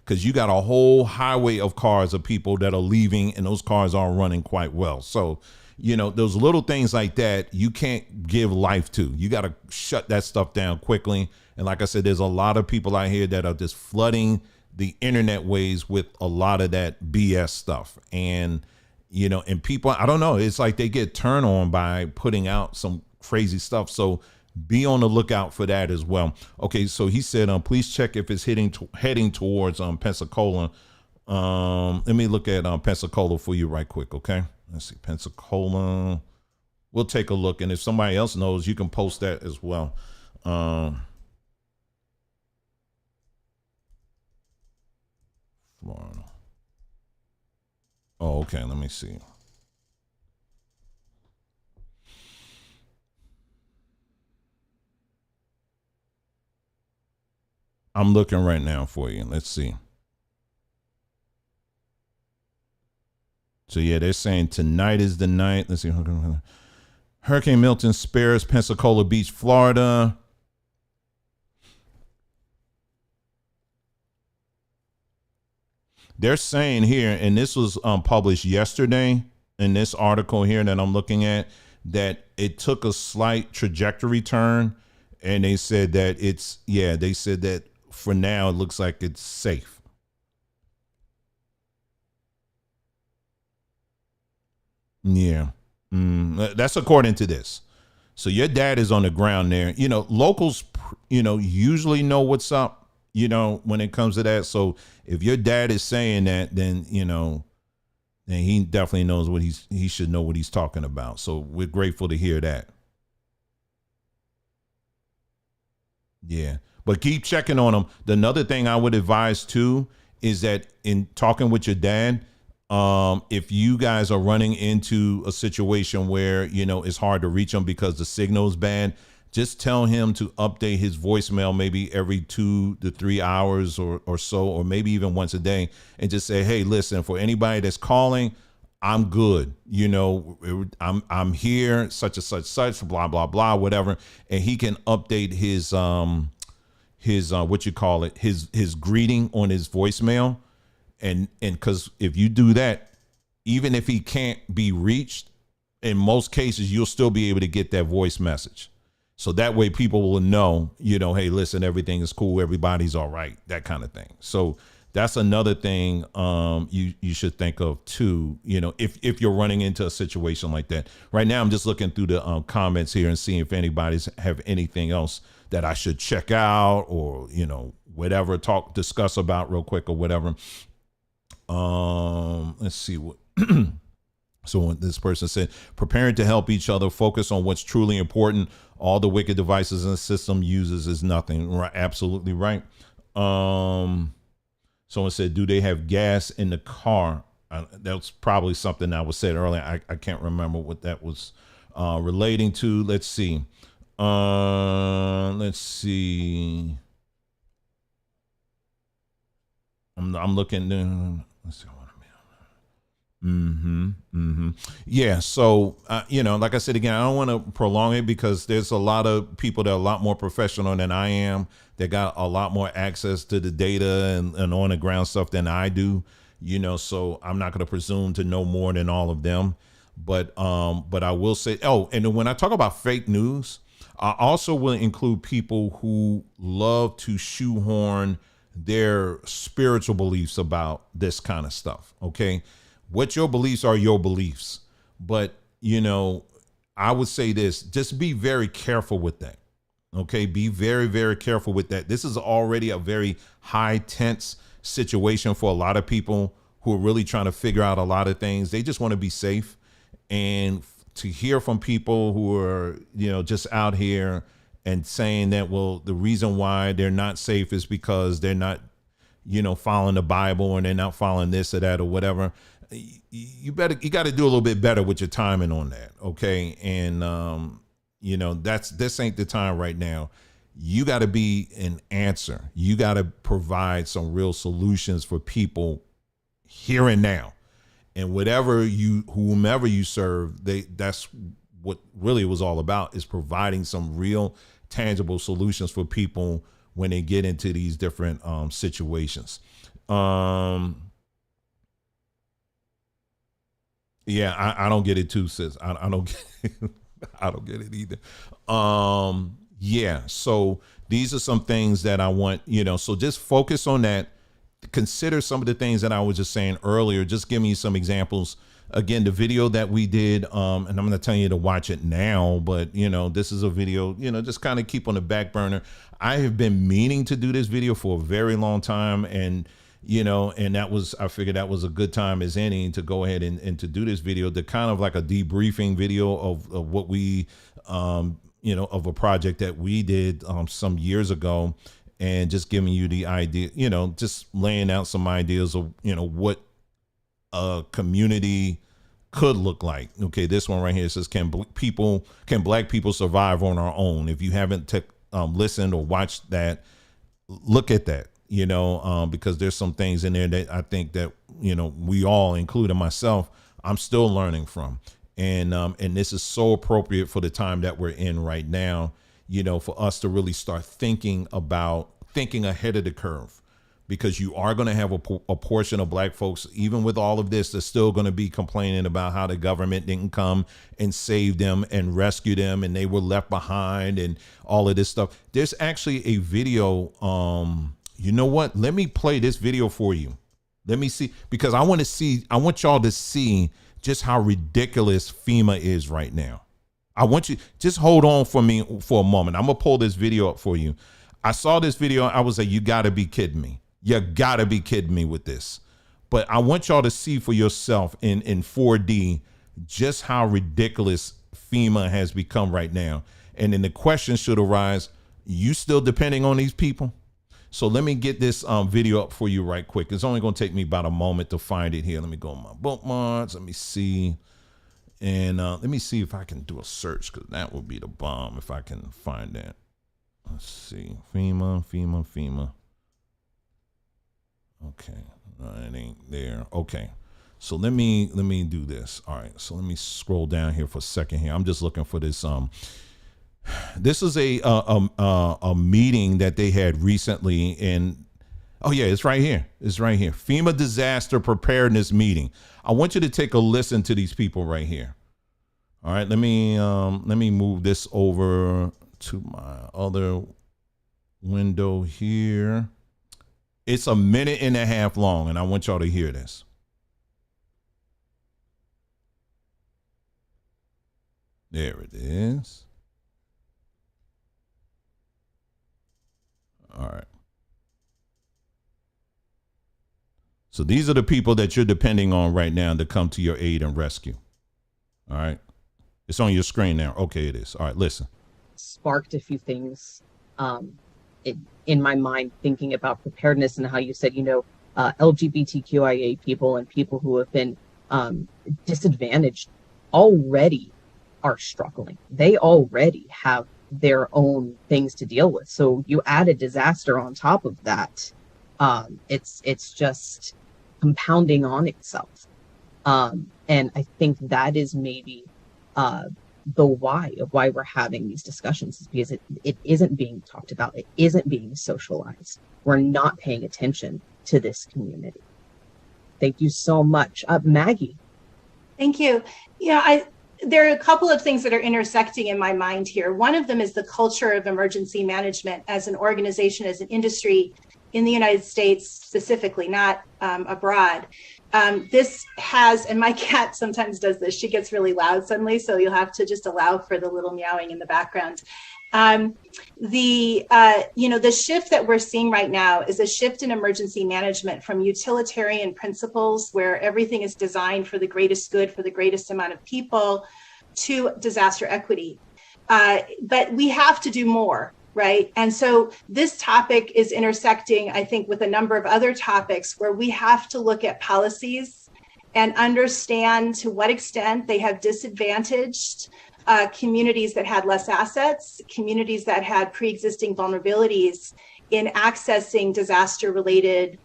because you got a whole highway of cars of people that are leaving, and those cars are running quite well. So, those little things like that, you can't give life to. You got to shut that stuff down quickly. And like I said, there's a lot of people out here that are just flooding the internet ways with a lot of that BS stuff. And, and people, I don't know, it's like they get turned on by putting out some crazy stuff. So be on the lookout for that as well. Okay, so he said, please check if it's heading towards Pensacola. Let me look at Pensacola for you right quick, okay? Let's see, Pensacola. We'll take a look, and if somebody else knows, you can post that as well. Florida. Oh, okay, let me see. I'm looking right now for you. Let's see. So yeah, they're saying tonight is the night. Let's see. Hurricane Milton spares Pensacola Beach, Florida. They're saying here, and this was published yesterday in this article here that I'm looking at, that it took a slight trajectory turn, and they said that they said that for now it looks like it's safe. Yeah. That's according to this. So your dad is on the ground there. You know, locals, usually know what's up, when it comes to that. So if your dad is saying that, then, then he definitely knows what he should know what he's talking about. So we're grateful to hear that. Yeah. But keep checking on him. Another thing I would advise too is that in talking with your dad, if you guys are running into a situation where, it's hard to reach him because the signal is bad, just tell him to update his voicemail maybe every 2 to 3 hours or so, or maybe even once a day, and just say, hey, listen, for anybody that's calling, I'm good. I'm here, such and such, blah, blah, blah, whatever. And he can update his his greeting on his voicemail. And because if you do that, even if he can't be reached, in most cases, you'll still be able to get that voice message. So that way people will know, hey, listen, everything is cool. Everybody's all right. That kind of thing. So that's another thing you should think of too, if you're running into a situation like that. Right now, I'm just looking through the comments here and seeing if anybody's have anything else that I should check out or, whatever, discuss about real quick or whatever. Let's see what. So this person said, preparing to help each other, focus on what's truly important. All the wicked devices in the system uses is nothing. Right, absolutely right. Someone said, do they have gas in the car? That's probably something that was said earlier. I can't remember what that was relating to. Let's see. I'm looking. Let's see. Yeah. So, like I said, again, I don't want to prolong it because there's a lot of people that are a lot more professional than I am. They got a lot more access to the data and on the ground stuff than I do, so I'm not going to presume to know more than all of them. But I will say, and when I talk about fake news, I also will include people who love to shoehorn their spiritual beliefs about this kind of stuff. Okay. What your beliefs are your beliefs. But, I would say this, just be very careful with that. Okay. Be very, very careful with that. This is already a very high tense situation for a lot of people who are really trying to figure out a lot of things. They just want to be safe. And to hear from people who are, just out here and saying that, well, the reason why they're not safe is because they're not, following the Bible or they're not following this or that or whatever. You got to do a little bit better with your timing on that. Okay. And, this ain't the time right now. You got to be an answer. You got to provide some real solutions for people here and now. And whomever you serve, that's what really it was all about, is providing some real tangible solutions for people when they get into these different situations. Yeah, I don't get it too, sis. I don't get it. I don't get it either. Yeah, so these are some things that I want, so just focus on that. Consider some of the things that I was just saying earlier. Just give me some examples again, the video that we did, and I'm going to tell you to watch it now, but this is a video, just kind of keep on the back burner. I have been meaning to do this video for a very long time. And, and I figured that was a good time as any to go ahead and to do this video, to kind of like a debriefing video of what we, of a project that we did some years ago, and just giving you the idea, just laying out some ideas of, what a community could look like. Okay, this one right here says, can black people survive on our own? If you haven't listened or watched that, look at that, because there's some things in there that I think that, we all, including myself, I'm still learning from. And this is so appropriate for the time that we're in right now, for us to really start thinking ahead of the curve, because you are going to have a portion of black folks, even with all of this, that's still going to be complaining about how the government didn't come and save them and rescue them, and they were left behind and all of this stuff. There's actually a video. You know what? Let me play this video for you. Let me see, because I want y'all to see just how ridiculous FEMA is right now. I want you, just hold on for me for a moment. I'm going to pull this video up for you. I saw this video. I was like, you got to be kidding me. You got to be kidding me with this. But I want y'all to see for yourself in 4D just how ridiculous FEMA has become right now. And then the question should arise, you still depending on these people? So let me get this video up for you right quick. It's only going to take me about a moment to find it here. Let me go on my bookmarks. Let me see. And let me see if I can do a search, because that would be the bomb if I can find that. Let's see. FEMA. Okay. No, it ain't there. Okay. So let me do this. All right. So let me scroll down here for a second here. I'm just looking for this. This is a meeting that they had recently, and oh yeah, it's right here. It's right here. FEMA disaster preparedness meeting. I want you to take a listen to these people right here. All right, let me move this over to my other window here. It's a minute and a half long, and I want y'all to hear this. There it is. All right. So these are the people that you're depending on right now to come to your aid and rescue. All right. It's on your screen now. Okay, it is. All right, listen. Sparked a few things in my mind, thinking about preparedness and how you said, LGBTQIA people and people who have been disadvantaged already are struggling. They already have their own things to deal with. So you add a disaster on top of that. It's just compounding on itself. And I think that is maybe the why of why we're having these discussions, is because it isn't being talked about. It isn't being socialized. We're not paying attention to this community. Thank you so much. Maggie. Thank you. There are a couple of things that are intersecting in my mind here. One of them is the culture of emergency management as an organization, as an industry in the United States specifically, not abroad. This has, and my cat sometimes does this, she gets really loud suddenly, so you'll have to just allow for the little meowing in the background. The shift that we're seeing right now is a shift in emergency management from utilitarian principles where everything is designed for the greatest good for the greatest amount of people to disaster equity. But we have to do more, right? And so this topic is intersecting, I think, with a number of other topics where we have to look at policies and understand to what extent they have disadvantaged communities that had less assets, communities that had pre-existing vulnerabilities in accessing disaster-related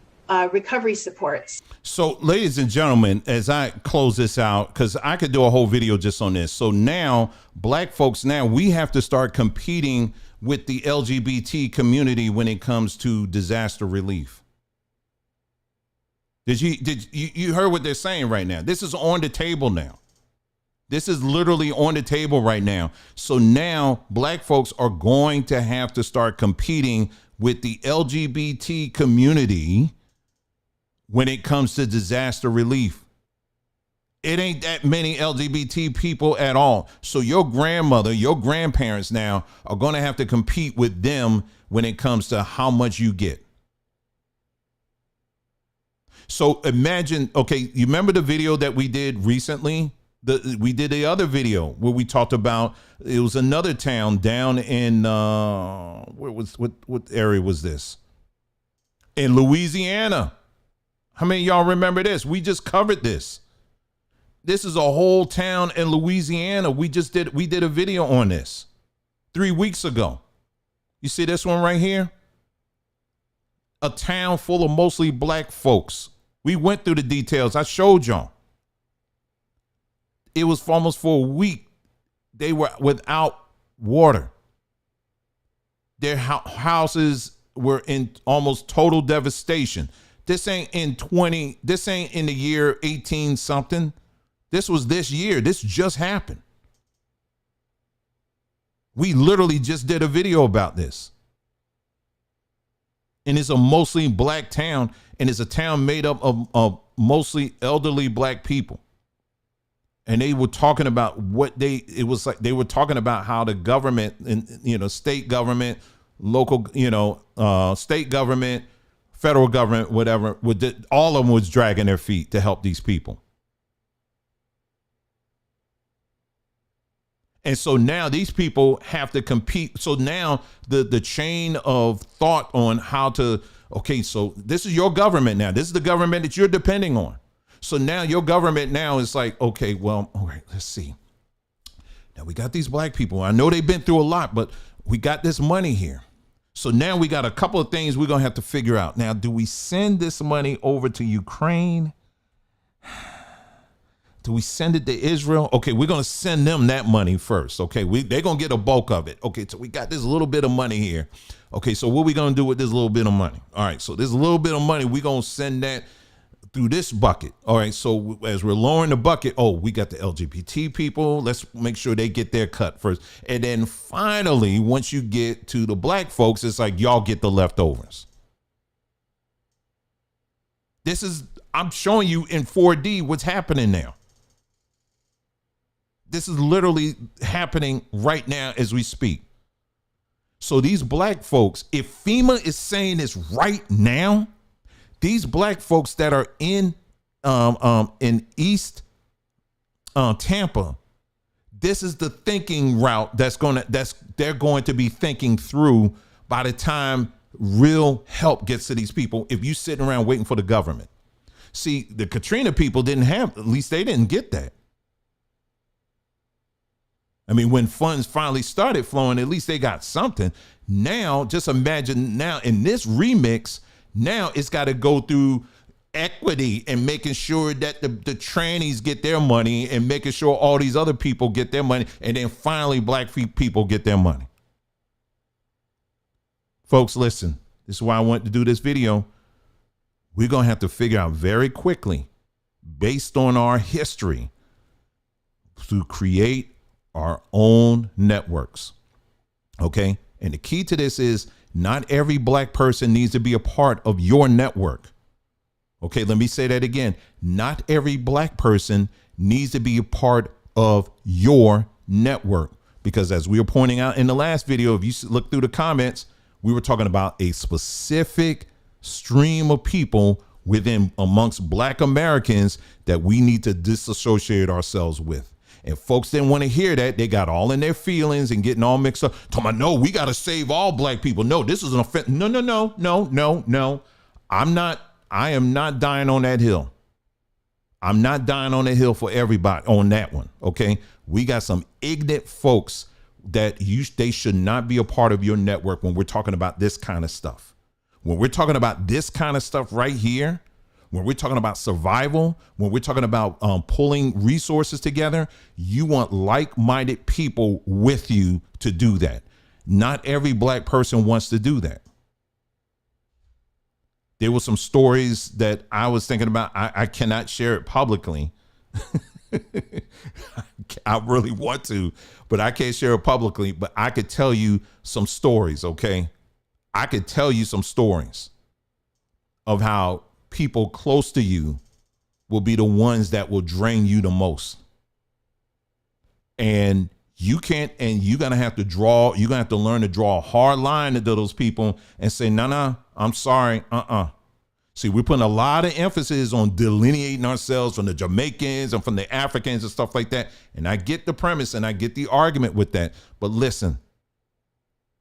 recovery supports. So, ladies and gentlemen, as I close this out, because I could do a whole video just on this. So now, black folks, we have to start competing with the LGBT community when it comes to disaster relief. Did you heard what they're saying right now? This is on the table now. This is literally on the table right now. So now black folks are going to have to start competing with the LGBT community when it comes to disaster relief. It ain't that many LGBT people at all. So your grandmother, your grandparents now are going to have to compete with them when it comes to how much you get. So imagine, okay, you remember the video that we did recently? We did the other video where we talked about, it was another town down in, what area was this? In Louisiana. How many of y'all remember this? We just covered this. This is a whole town in Louisiana. We did a video on this 3 weeks ago. You see this one right here? A town full of mostly black folks. We went through the details. I showed y'all. It was almost for a week. They were without water. Their houses were in almost total devastation. This ain't in the year 18 something. This was this year. This just happened. We literally just did a video about this. And it's a mostly black town, and it's a town made up of mostly elderly black people. And they were talking about they were talking about how the government and, state government, local, state government, federal government, whatever, all of them was dragging their feet to help these people. And so now these people have to compete. So now the chain of thought on how to, okay, so this is your government now. This is the government that you're depending on. So now your government now is like, okay, well, all right, let's see. Now we got these black people. I know they've been through a lot, but we got this money here. So now we got a couple of things we're going to have to figure out. Now, do we send this money over to Ukraine? Do we send it to Israel? Okay, we're going to send them that money first. Okay, they're going to get a bulk of it. Okay, so we got this little bit of money here. Okay, so what are we going to do with this little bit of money? All right, so this little bit of money, we're going to send that through this bucket. All right, so as we're lowering the bucket, we got the LGBT people. Let's make sure they get their cut first. And then finally, once you get to the black folks, it's like y'all get the leftovers. I'm showing you in 4D what's happening now. This is literally happening right now as we speak. So these black folks, if FEMA is saying this right now, these black folks that are in East Tampa, this is the thinking route they're going to be thinking through by the time real help gets to these people. If you sitting around waiting for the government, see, the Katrina people at least they didn't get that. I mean, when funds finally started flowing, at least they got something. Now, just imagine now in this remix, now it's got to go through equity and making sure that the trannies get their money and making sure all these other people get their money. And then finally, black people get their money. Folks, listen, this is why I want to do this video. We're going to have to figure out very quickly, based on our history, to create our own networks. Okay. And the key to this is not every black person needs to be a part of your network. Okay. Let me say that again. Not every black person needs to be a part of your network, because as we were pointing out in the last video, if you look through the comments, we were talking about a specific stream of people amongst black Americans that we need to disassociate ourselves with. And folks didn't want to hear that. They got all in their feelings and getting all mixed up. Talking about, no, we got to save all black people. No, this is an offense. No. I am not dying on that hill. I'm not dying on the hill for everybody on that one. Okay. We got some ignorant folks that they should not be a part of your network when we're talking about this kind of stuff. When we're talking about this kind of stuff right here, when we're talking about survival, when we're talking about pulling resources together, you want like-minded people with you to do that. Not every black person wants to do that. There were some stories that I was thinking about. I cannot share it publicly. I really want to, but I can't share it publicly. But I could tell you some stories, okay? I could tell you some stories of how people close to you will be the ones that will drain you the most. And you can't, and you're going to have to learn to draw a hard line to those people and say, no, I'm sorry. See, we're putting a lot of emphasis on delineating ourselves from the Jamaicans and from the Africans and stuff like that. And I get the premise and I get the argument with that. But listen,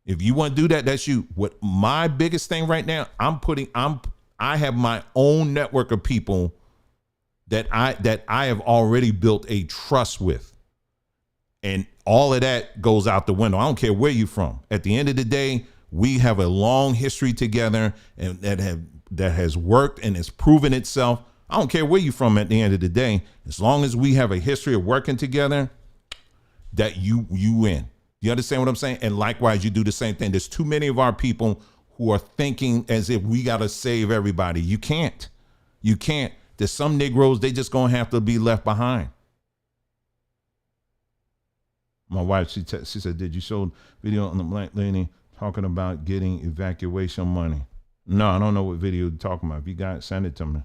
if you want to do that, that's you. What my biggest thing right now, I have my own network of people that I have already built a trust with. And all of that goes out the window. I don't care where you're from. At the end of the day, we have a long history together, and that has worked and has proven itself. I don't care where you're from at the end of the day. As long as we have a history of working together, that you win. You understand what I'm saying? And likewise, you do the same thing. There's too many of our people who are thinking as if we got to save everybody. You can't. You can't. There's some Negroes, they just going to have to be left behind. My wife, she said, did you show video on the black lady talking about getting evacuation money? No, I don't know what video you're talking about. If you got it, send it to me.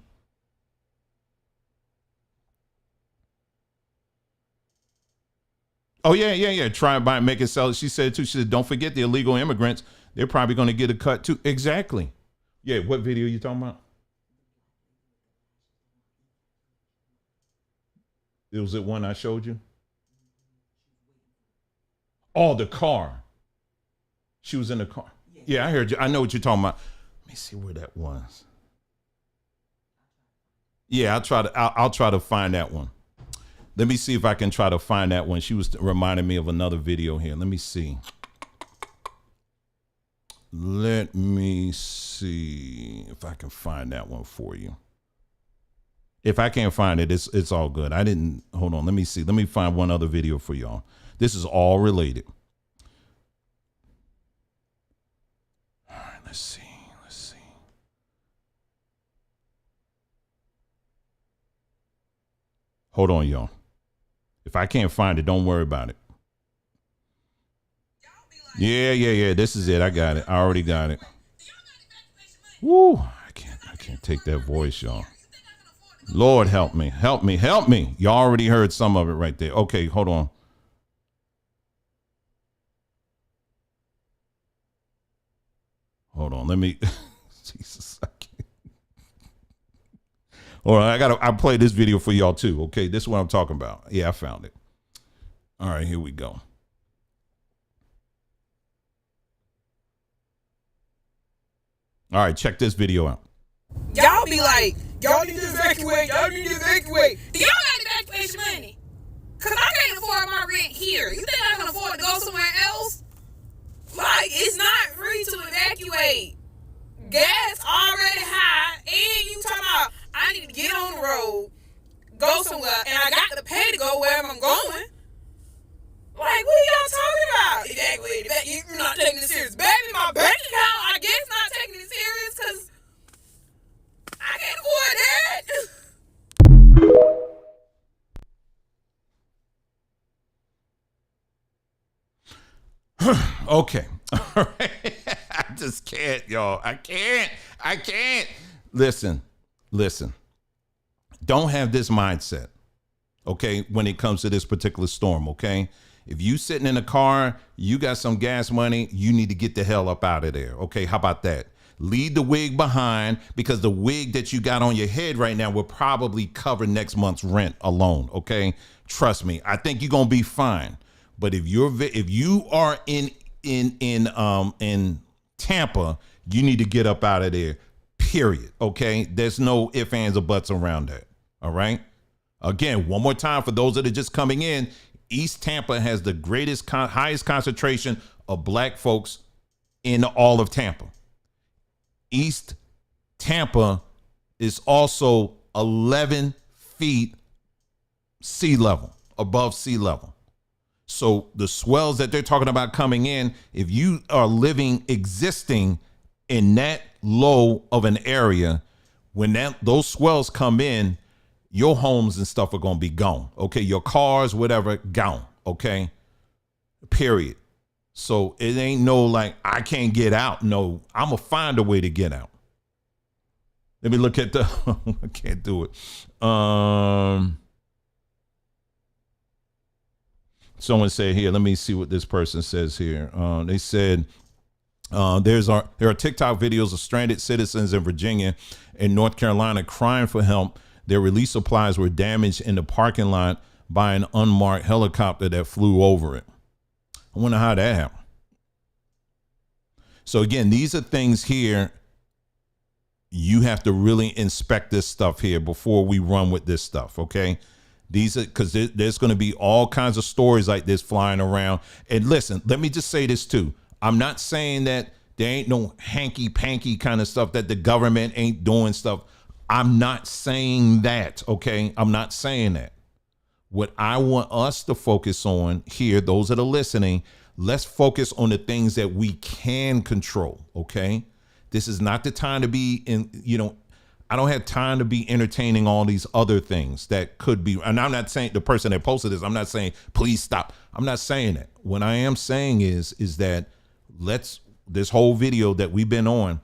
Oh, yeah. Try and buy it, make it sell it. She said, too, she said, don't forget the illegal immigrants. They're probably going to get a cut, too. Exactly. Yeah, what video you talking about? It was the one I showed you? Oh, the car. She was in the car. Yeah, I heard you. I know what you're talking about. Let me see where that was. Yeah, I'll try to find that one. Let me see if I can try to find that one. She was reminding me of another video here. Let me see. Let me see if I can find that one for you. If I can't find it, it's all good. Hold on. Let me see. Let me find one other video for y'all. This is all related. All right, let's see. Hold on, y'all. If I can't find it, don't worry about it. Yeah. This is it. I got it. I already got it. Woo! I can't take that voice, y'all. Lord, help me. You already heard some of it right there. Okay, hold on. Hold on. Let me. Jesus. I can't. All right, I'll play this video for y'all too. Okay, this is what I'm talking about. Yeah, I found it. All right, here we go. All right, check this video out. Y'all be like, y'all need to evacuate. Do y'all got evacuation money? Cause I can't afford my rent here. You think I can afford to go somewhere else? Like, it's not free to evacuate. Gas already high, and you talking about I need to get on the road, go somewhere, and I got to pay to go wherever I'm going. Like, what are y'all talking about? Evacuate. You're not taking it serious. Baby, my bank account, I guess not taking it serious because I can't afford that. Okay. All right. I just can't, y'all. I can't. Listen. Don't have this mindset, okay, when it comes to this particular storm, okay? If you sitting in a car, you got some gas money, you need to get the hell up out of there, okay? How about that? Leave the wig behind, because the wig that you got on your head right now will probably cover next month's rent alone, okay? Trust me, I think you're gonna be fine. But if you are in Tampa, you need to get up out of there. Period. Okay. There's no ifs, ands, or buts around that. All right. Again, one more time for those that are just coming in. East Tampa has the highest concentration of black folks in all of Tampa. East Tampa is also 11 feet above sea level. So the swells that they're talking about coming in, if you are existing in that low of an area, when those swells come in, your homes and stuff are going to be gone. Okay. Your cars, whatever, gone. Okay. Period. So it ain't no like, I can't get out. No, I'm going to find a way to get out. Let me look at the. I can't do it. Someone said here. Let me see what this person says here. They said there are TikTok videos of stranded citizens in Virginia and North Carolina crying for help. Their relief supplies were damaged in the parking lot by an unmarked helicopter that flew over it. I wonder how that happened. So again, these are things here. You have to really inspect this stuff here before we run with this stuff. Okay. These are because there's going to be all kinds of stories like this flying around. And listen, let me just say this too. I'm not saying that there ain't no hanky panky kind of stuff, that the government ain't doing stuff. I'm not saying that. Okay. I'm not saying that. What I want us to focus on here, those that are listening, let's focus on the things that we can control. Okay. This is not the time to be in, I don't have time to be entertaining all these other things that could be. And I'm not saying the person that posted this, I'm not saying, please stop. I'm not saying that. What I am saying is that this whole video that we've been on,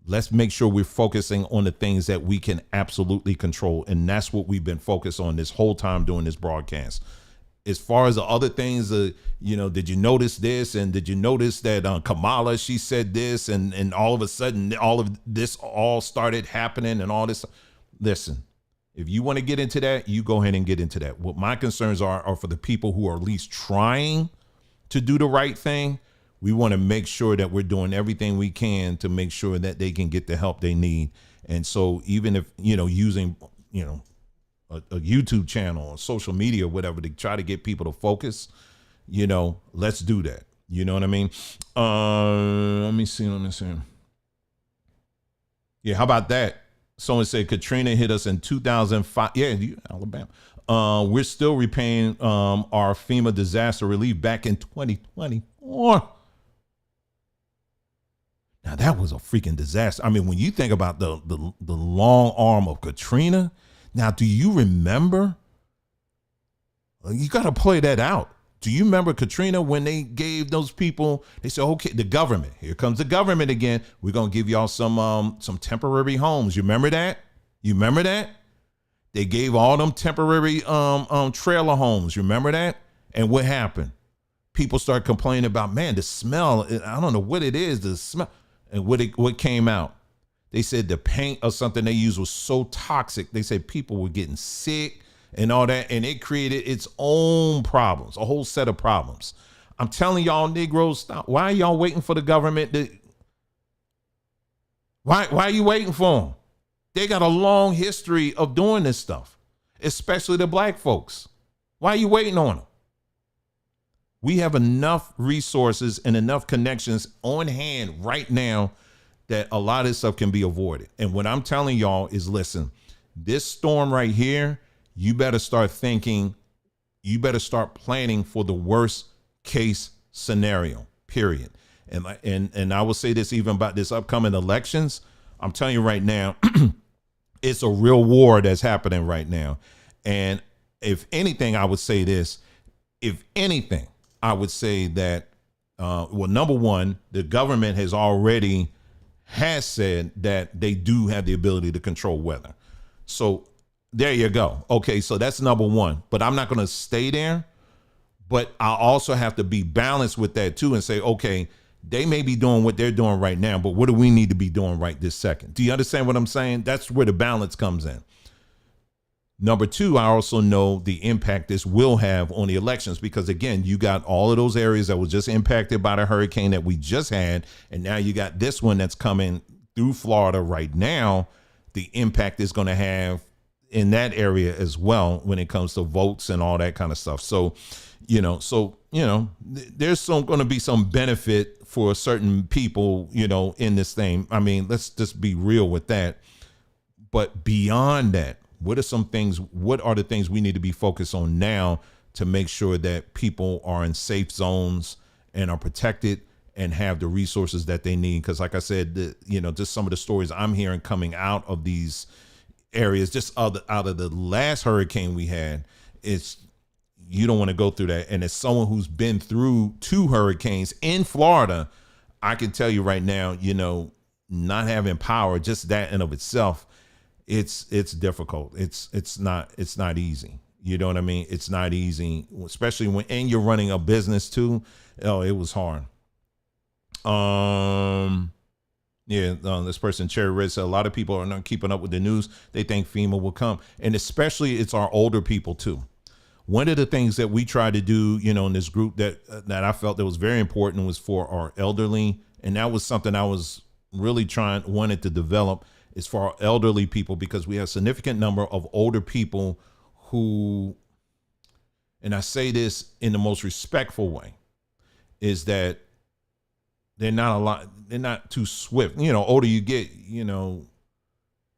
let's make sure we're focusing on the things that we can absolutely control. And that's what we've been focused on this whole time doing this broadcast. As far as the other things, did you notice this? And did you notice that Kamala, she said this, and all of a sudden all of this all started happening and all this. Listen, if you want to get into that, you go ahead and get into that. What my concerns are for the people who are at least trying to do the right thing. We want to make sure that we're doing everything we can to make sure that they can get the help they need. And so even if, using, a YouTube channel or social media or whatever to try to get people to focus, let's do that. You know what I mean? Let me see on this here. Yeah, how about that? Someone said Katrina hit us in 2005. Yeah, Alabama. We're still repaying our FEMA disaster relief back in 2024. Now that was a freaking disaster. I mean, when you think about the long arm of Katrina, now do you remember? You got to play that out. Do you remember Katrina when they gave those people? They said, "Okay, the government. Here comes the government again. We're gonna give y'all some temporary homes." You remember that? You remember that? They gave all them temporary trailer homes. You remember that? And what happened? People started complaining about, man, the smell. I don't know what it is. The smell. And what came out? They said the paint or something they used was so toxic. They said people were getting sick and all that, and it created its own problems, a whole set of problems. I'm telling y'all, Negroes, stop. Why are y'all waiting for the government to? Why are you waiting for them? They got a long history of doing this stuff, especially the black folks. Why are you waiting on them? We have enough resources and enough connections on hand right now that a lot of this stuff can be avoided. And what I'm telling y'all is, listen, this storm right here, you better start thinking, you better start planning for the worst case scenario, period. And I will say this even about this upcoming elections. I'm telling you right now, it's a real war that's happening right now. And if anything, I would say this, if anything, I would say that, number one, the government has said that they do have the ability to control weather. So there you go. Okay, so that's number one. But I'm not going to stay there. But I also have to be balanced with that too and say, okay, they may be doing what they're doing right now, but what do we need to be doing right this second? Do you understand what I'm saying? That's where the balance comes in. Number two, I also know the impact this will have on the elections, because again, you got all of those areas that was just impacted by the hurricane that we just had. And now you got this one that's coming through Florida right now. The impact is going to have in that area as well when it comes to votes and all that kind of stuff. So, there's going to be some benefit for certain people, in this thing. I mean, let's just be real with that. But beyond that, what are the things we need to be focused on now to make sure that people are in safe zones and are protected and have the resources that they need? Because like I said, just some of the stories I'm hearing coming out of these areas, just out of the last hurricane we had, you don't want to go through that. And as someone who's been through 2 hurricanes in Florida, I can tell you right now, not having power, just that in of itself, it's difficult. It's not easy. You know what I mean? It's not easy, especially when, and you're running a business too. Oh, it was hard. This person, Cherry Red, said a lot of people are not keeping up with the news. They think FEMA will come. And especially it's our older people too. One of the things that we try to do, you know, in this group that I felt that was very important was for our elderly. And that was something I was really wanted to develop, is for our elderly people, because we have a significant number of older people who, and I say this in the most respectful way, is that they're not too swift. You know, older you get, you know,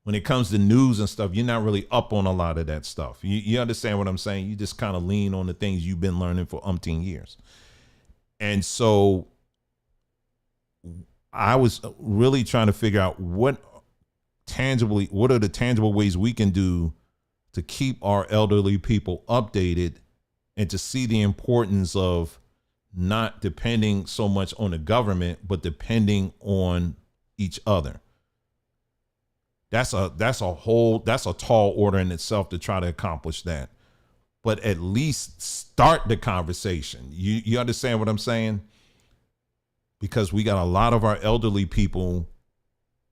when it comes to news and stuff, you're not really up on a lot of that stuff. You understand what I'm saying? You just kind of lean on the things you've been learning for umpteen years. And so I was really trying to figure out what are the tangible ways we can do to keep our elderly people updated, and to see the importance of not depending so much on the government, but depending on each other. That's a tall order in itself to try to accomplish that. But at least start the conversation. You understand what I'm saying? Because we got a lot of our elderly people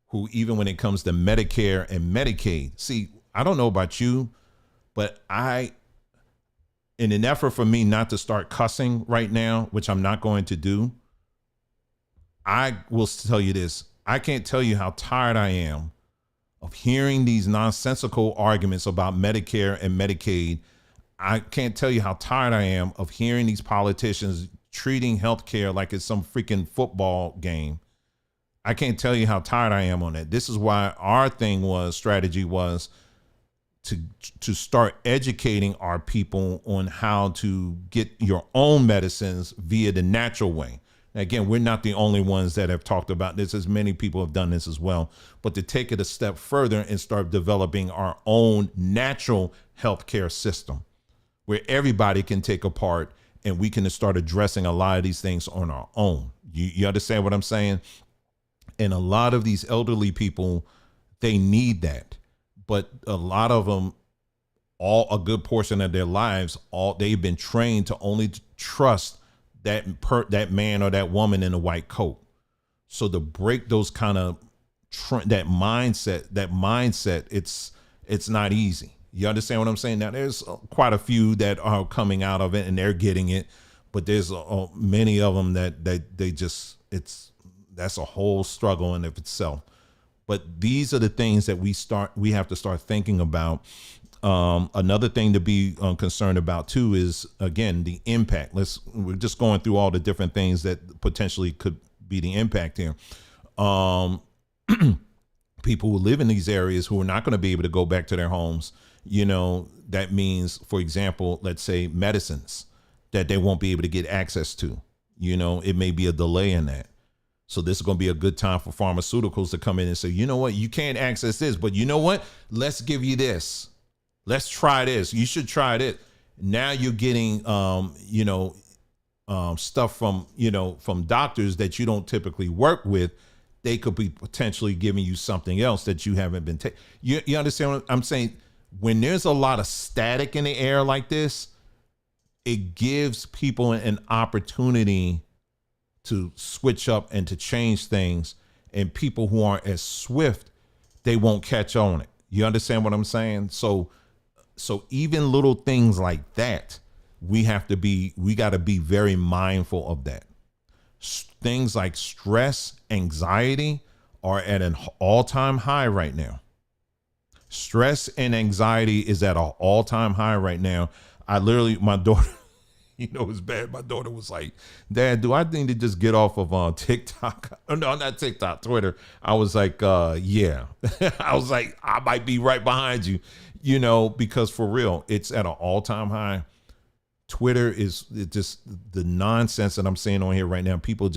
who, even when it comes to Medicare and Medicaid, see, I don't know about you, but in an effort for me not to start cussing right now, which I'm not going to do, I will tell you this. I can't tell you how tired I am of hearing these nonsensical arguments about Medicare and Medicaid. I can't tell you how tired I am of hearing these politicians treating healthcare like it's some freaking football game. I can't tell you how tired I am on that. This is why our strategy was to start educating our people on how to get your own medicines via the natural way. Again, we're not the only ones that have talked about this, as many people have done this as well, but to take it a step further and start developing our own natural healthcare system where everybody can take a part, and we can start addressing a lot of these things on our own. You understand what I'm saying? And a lot of these elderly people, they need that. But a lot of them, a good portion of their lives, they've been trained to only trust that man or that woman in a white coat. So to break those kind of that mindset, it's not easy. You understand what I'm saying? Now, there's quite a few that are coming out of it and they're getting it, but there's many of them that that's a whole struggle in of itself. But these are the things that we have to start thinking about. Another thing to be concerned about too is, again, the impact. We're just going through all the different things that potentially could be the impact here. People who live in these areas who are not going to be able to go back to their homes, you know, that means, for example, let's say medicines that they won't be able to get access to, you know, it may be a delay in that. So this is going to be a good time for pharmaceuticals to come in and say, you know what, you can't access this, but you know what, let's give you this. Let's try this. You should try it. Now you're getting, stuff from doctors that you don't typically work with. They could be potentially giving you something else that you haven't been taking. You understand what I'm saying? When there's a lot of static in the air like this, it gives people an opportunity to switch up and to change things. And people who aren't as swift, they won't catch on it. You understand what I'm saying? So even little things like that, we got to be very mindful of that. Things like stress, anxiety are at an all-time high right now. Stress and anxiety is at an all-time high right now. My daughter, it's bad. My daughter was like, Dad, do I need to just get off of TikTok? Oh, no, not TikTok, Twitter. I was like, yeah. I was like, I might be right behind you, because for real, it's at an all-time high. Twitter is just the nonsense that I'm saying on here right now. People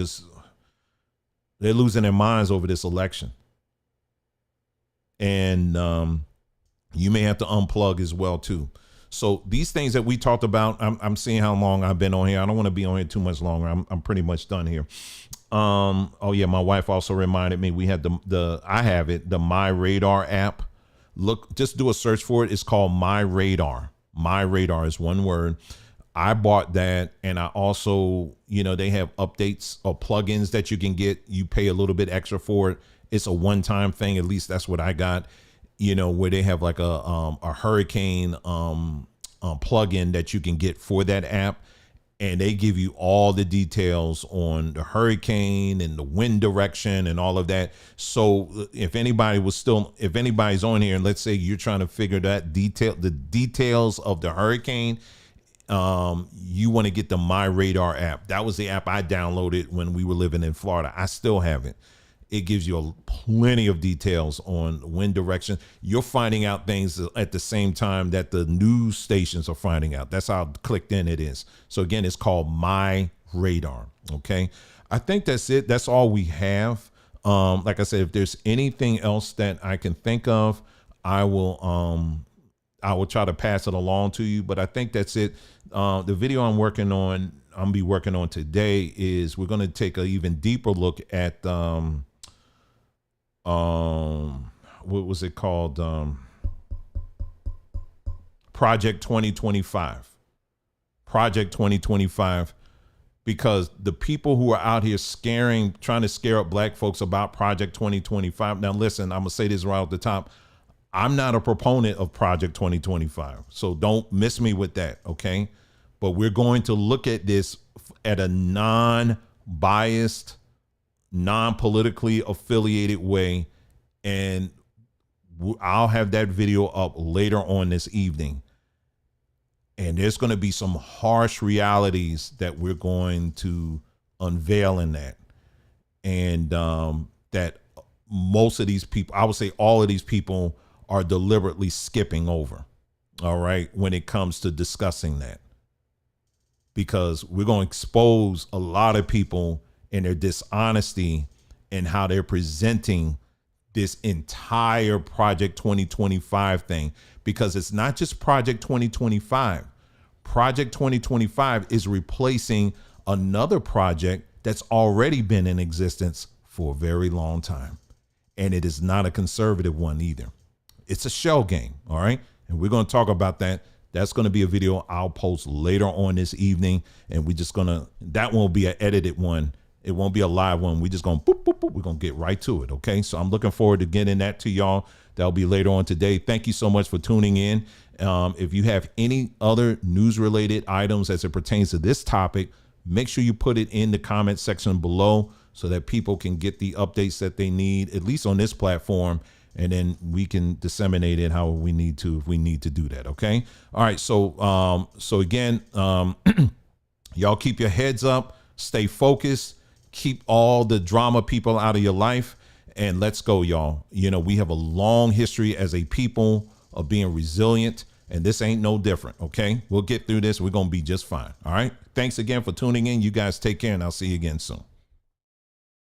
they're losing their minds over this election. And you may have to unplug as well, too. So these things that we talked about, I'm seeing how long I've been on here. I don't want to be on here too much longer. I'm pretty much done here. Oh yeah, my wife also reminded me we had I have it, the My Radar app. Look, just do a search for it. It's called My Radar. My Radar is one word. I bought that, and I also, they have updates or plugins that you can get. You pay a little bit extra for it. It's a one-time thing. At least that's what I got. Where they have like a hurricane plugin that you can get for that app, and they give you all the details on the hurricane and the wind direction and all of that. So if anybody's on here, and let's say you're trying to figure the details of the hurricane, you want to get the My Radar app. That was the app I downloaded when we were living in Florida. I still have it. It gives you plenty of details on wind direction. You're finding out things at the same time that the news stations are finding out. That's how clicked in it is. So again, it's called My Radar. Okay. I think that's it. That's all we have. Like I said, if there's anything else that I can think of, I will try to pass it along to you, but I think that's it. The video I'm gonna be working on today is we're going to take an even deeper look at, what was it called? Project 2025. Project 2025, because the people who are out here trying to scare up black folks about Project 2025. Now, listen, I'm gonna say this right off the top. I'm not a proponent of Project 2025, so don't miss me with that, okay? But we're going to look at this at a non-biased, non-politically affiliated way, and I'll have that video up later on this evening. And there's going to be some harsh realities that we're going to unveil in that. And that most of these people, I would say all of these people, are deliberately skipping over, all right, when it comes to discussing that. Because we're going to expose a lot of people and their dishonesty and how they're presenting this entire Project 2025 thing, because it's not just Project 2025. Project 2025 is replacing another project that's already been in existence for a very long time. And it is not a conservative one either. It's a shell game. All right. And we're going to talk about that. That's going to be a video I'll post later on this evening. And that won't be an edited one. It won't be a live one. We just going to boop, boop, boop. We're going to get right to it. Okay. So I'm looking forward to getting that to y'all. That'll be later on today. Thank you so much for tuning in. If you have any other news related items as it pertains to this topic, make sure you put it in the comment section below so that people can get the updates that they need, at least on this platform. And then we can disseminate it how we need to, if we need to do that. Okay. All right. So, again, y'all keep your heads up, stay focused, keep all the drama people out of your life, and let's go, y'all. We have a long history as a people of being resilient, and this ain't no different. Okay. We'll get through this. We're going to be just fine. All right. Thanks again for tuning in. You guys take care, and I'll see you again soon.